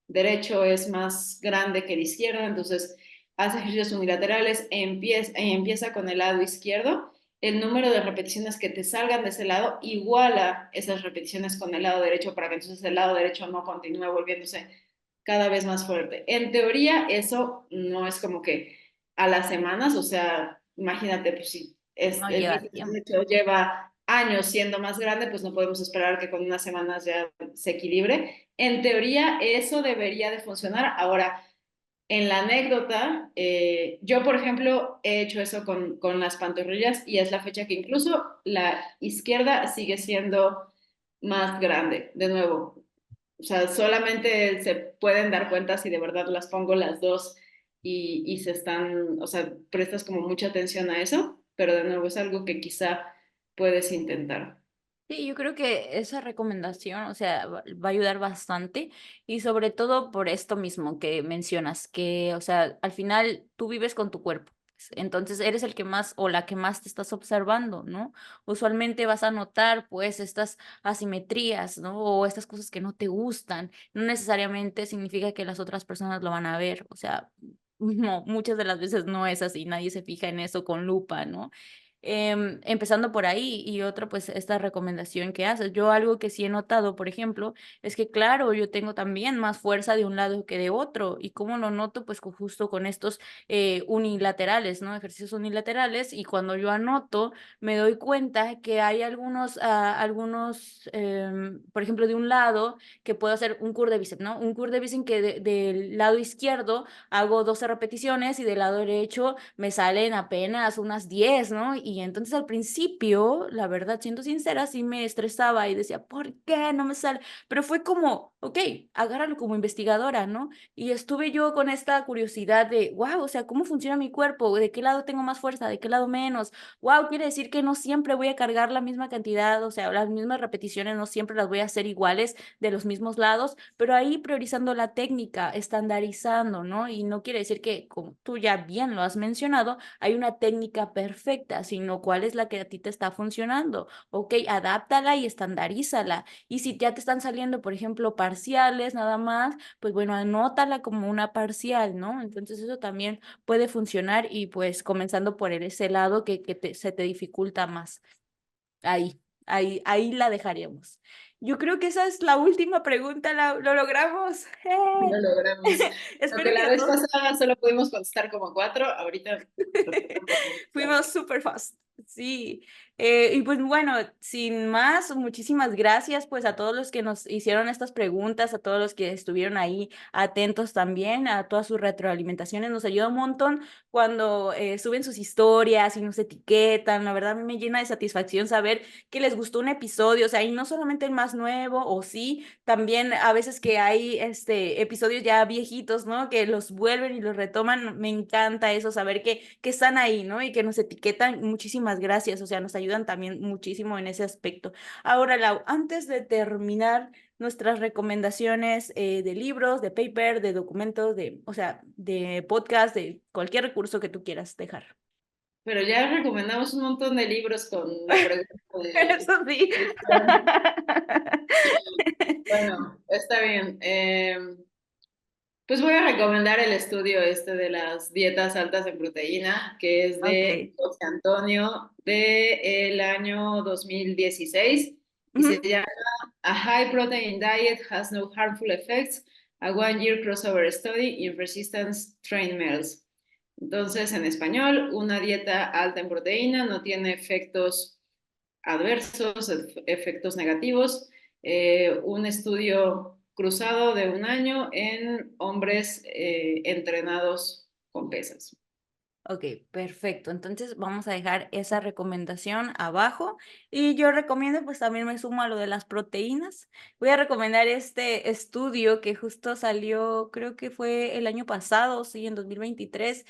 derecho es más grande que el izquierdo, entonces haz ejercicios unilaterales, empieza con el lado izquierdo, el número de repeticiones que te salgan de ese lado iguala esas repeticiones con el lado derecho para que entonces el lado derecho no continúe volviéndose cada vez más fuerte. En teoría, eso no es como que a las semanas, o sea, imagínate, pues si No el lleva bíceps tiempo. derecho lleva años siendo más grande, pues no podemos esperar que con unas semanas ya se equilibre. En teoría, eso debería de funcionar. Ahora, en la anécdota, yo, por ejemplo, he hecho eso con las pantorrillas y es la fecha que incluso la izquierda sigue siendo más grande, de nuevo. O sea, solamente se pueden dar cuenta si de verdad las pongo las dos y se están, o sea, prestas como mucha atención a eso, pero de nuevo es algo que quizá puedes intentar. Sí, yo creo que esa recomendación, o sea, va a ayudar bastante y sobre todo por esto mismo que mencionas, que, o sea, al final tú vives con tu cuerpo. Entonces eres el que más o la que más te estás observando, ¿no? Usualmente vas a notar pues estas asimetrías, ¿no? O estas cosas que no te gustan. No necesariamente significa que las otras personas lo van a ver, o sea, no, muchas de las veces no es así, nadie se fija en eso con lupa, ¿no? Empezando por ahí y otro, pues esta recomendación que haces. Yo algo que sí he notado, por ejemplo, es que claro, yo tengo también más fuerza de un lado que de otro. ¿Y cómo lo noto? Pues justo con estos unilaterales, ¿no? Ejercicios unilaterales. Y cuando yo anoto, me doy cuenta que hay por ejemplo, de un lado, que puedo hacer un curl de bíceps, ¿no? Un curl de bíceps que del lado izquierdo hago 12 repeticiones y del lado derecho me salen apenas unas 10, ¿no? Y entonces al principio, la verdad, siendo sincera, sí me estresaba y decía, ¿por qué no me sale? Pero fue como, ok, agárralo como investigadora, ¿no? Y estuve yo con esta curiosidad de, wow, o sea, ¿cómo funciona mi cuerpo? ¿De qué lado tengo más fuerza? ¿De qué lado menos? Wow, quiere decir que no siempre voy a cargar la misma cantidad, o sea, las mismas repeticiones, no siempre las voy a hacer iguales de los mismos lados, pero ahí priorizando la técnica, estandarizando, ¿no? Y no quiere decir que, como tú ya bien lo has mencionado, hay una técnica perfecta, sino cuál es la que a ti te está funcionando. Ok, adáptala y estandarízala. Y si ya te están saliendo, por ejemplo, parciales nada más, pues bueno, anótala como una parcial, ¿no? Entonces eso también puede funcionar y pues comenzando por ese lado se te dificulta más. Ahí la dejaríamos. Yo creo que esa es la última pregunta, lo logramos. Lo logramos. Lo que Espero que la a vez todos pasada solo pudimos contestar como cuatro, ahorita creo que tampoco pudimos fuimos super fast. Sí, y pues bueno, sin más, muchísimas gracias pues a todos los que nos hicieron estas preguntas, a todos los que estuvieron ahí atentos también, a todas sus retroalimentaciones, nos ayuda un montón cuando suben sus historias y nos etiquetan, la verdad a mí me llena de satisfacción saber que les gustó un episodio, o sea, y no solamente el más nuevo, o sí, también a veces que hay episodios ya viejitos, ¿no? Que los vuelven y los retoman, me encanta eso, saber que están ahí, ¿no? Y que nos etiquetan, muchísimas gracias, o sea, nos ayudan también muchísimo en ese aspecto. Ahora, Lau, antes de terminar nuestras recomendaciones de libros, de paper, de documentos, o sea, de podcast, de cualquier recurso que tú quieras dejar. Pero ya recomendamos un montón de libros con la pregunta de... Eso sí. Bueno, está bien. Pues voy a recomendar el estudio este de las dietas altas en proteína, que es de Ok. José Antonio del año 2016 y se Ujú. llama A High Protein Diet Has No Harmful Effects, a One-Year Crossover Study in Resistance Trained Males. Entonces, en español, una dieta alta en proteína no tiene efectos adversos, efectos negativos, un estudio cruzado de un año en hombres entrenados con pesas. Ok, perfecto. Entonces vamos a dejar esa recomendación abajo y yo recomiendo, pues también me sumo a lo de las proteínas. Voy a recomendar este estudio que justo salió, creo que fue el año pasado, sí, en 2023,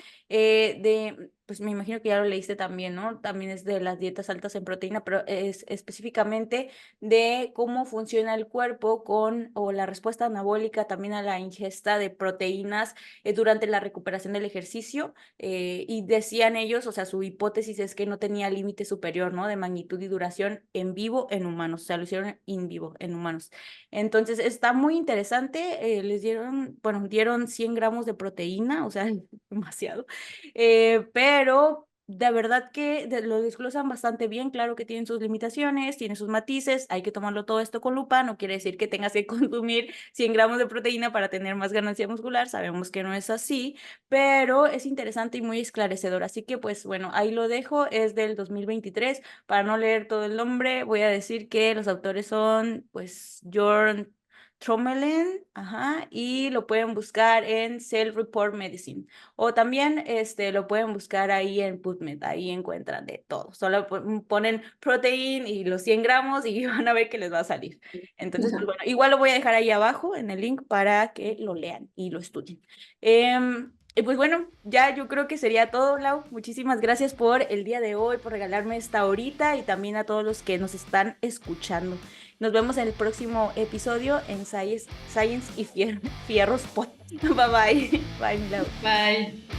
pues me imagino que ya lo leíste también, ¿no? También es de las dietas altas en proteína, pero es específicamente de cómo funciona el cuerpo con, o la respuesta anabólica también a la ingesta de proteínas durante la recuperación del ejercicio. Y decían ellos, o sea, su hipótesis es que no tenía límite superior, ¿no? De magnitud y duración en vivo en humanos, o sea, lo hicieron in vivo en humanos. Entonces, está muy interesante, les dieron, bueno, dieron 100 gramos de proteína, o sea, demasiado, pero de verdad que lo desglosan bastante bien, claro que tienen sus limitaciones, tiene sus matices, hay que tomarlo todo esto con lupa, no quiere decir que tengas que consumir 100 gramos de proteína para tener más ganancia muscular, sabemos que no es así, pero es interesante y muy esclarecedor. Así que, pues bueno, ahí lo dejo, es del 2023. Para no leer todo el nombre, voy a decir que los autores son, pues, Jorn Trommelen, ajá, y lo pueden buscar en Cell Report Medicine. O también lo pueden buscar ahí en PubMed, ahí encuentran de todo. Solo ponen protein y los 100 gramos y van a ver que les va a salir. Entonces, pues bueno, igual lo voy a dejar ahí abajo en el link para que lo lean y lo estudien. Y pues bueno, ya yo creo que sería todo, Lau. Muchísimas gracias por el día de hoy, por regalarme esta horita y también a todos los que nos están escuchando. Nos vemos en el próximo episodio en Science y Fierros Pod. Bye bye. Bye, mi Lau. Bye.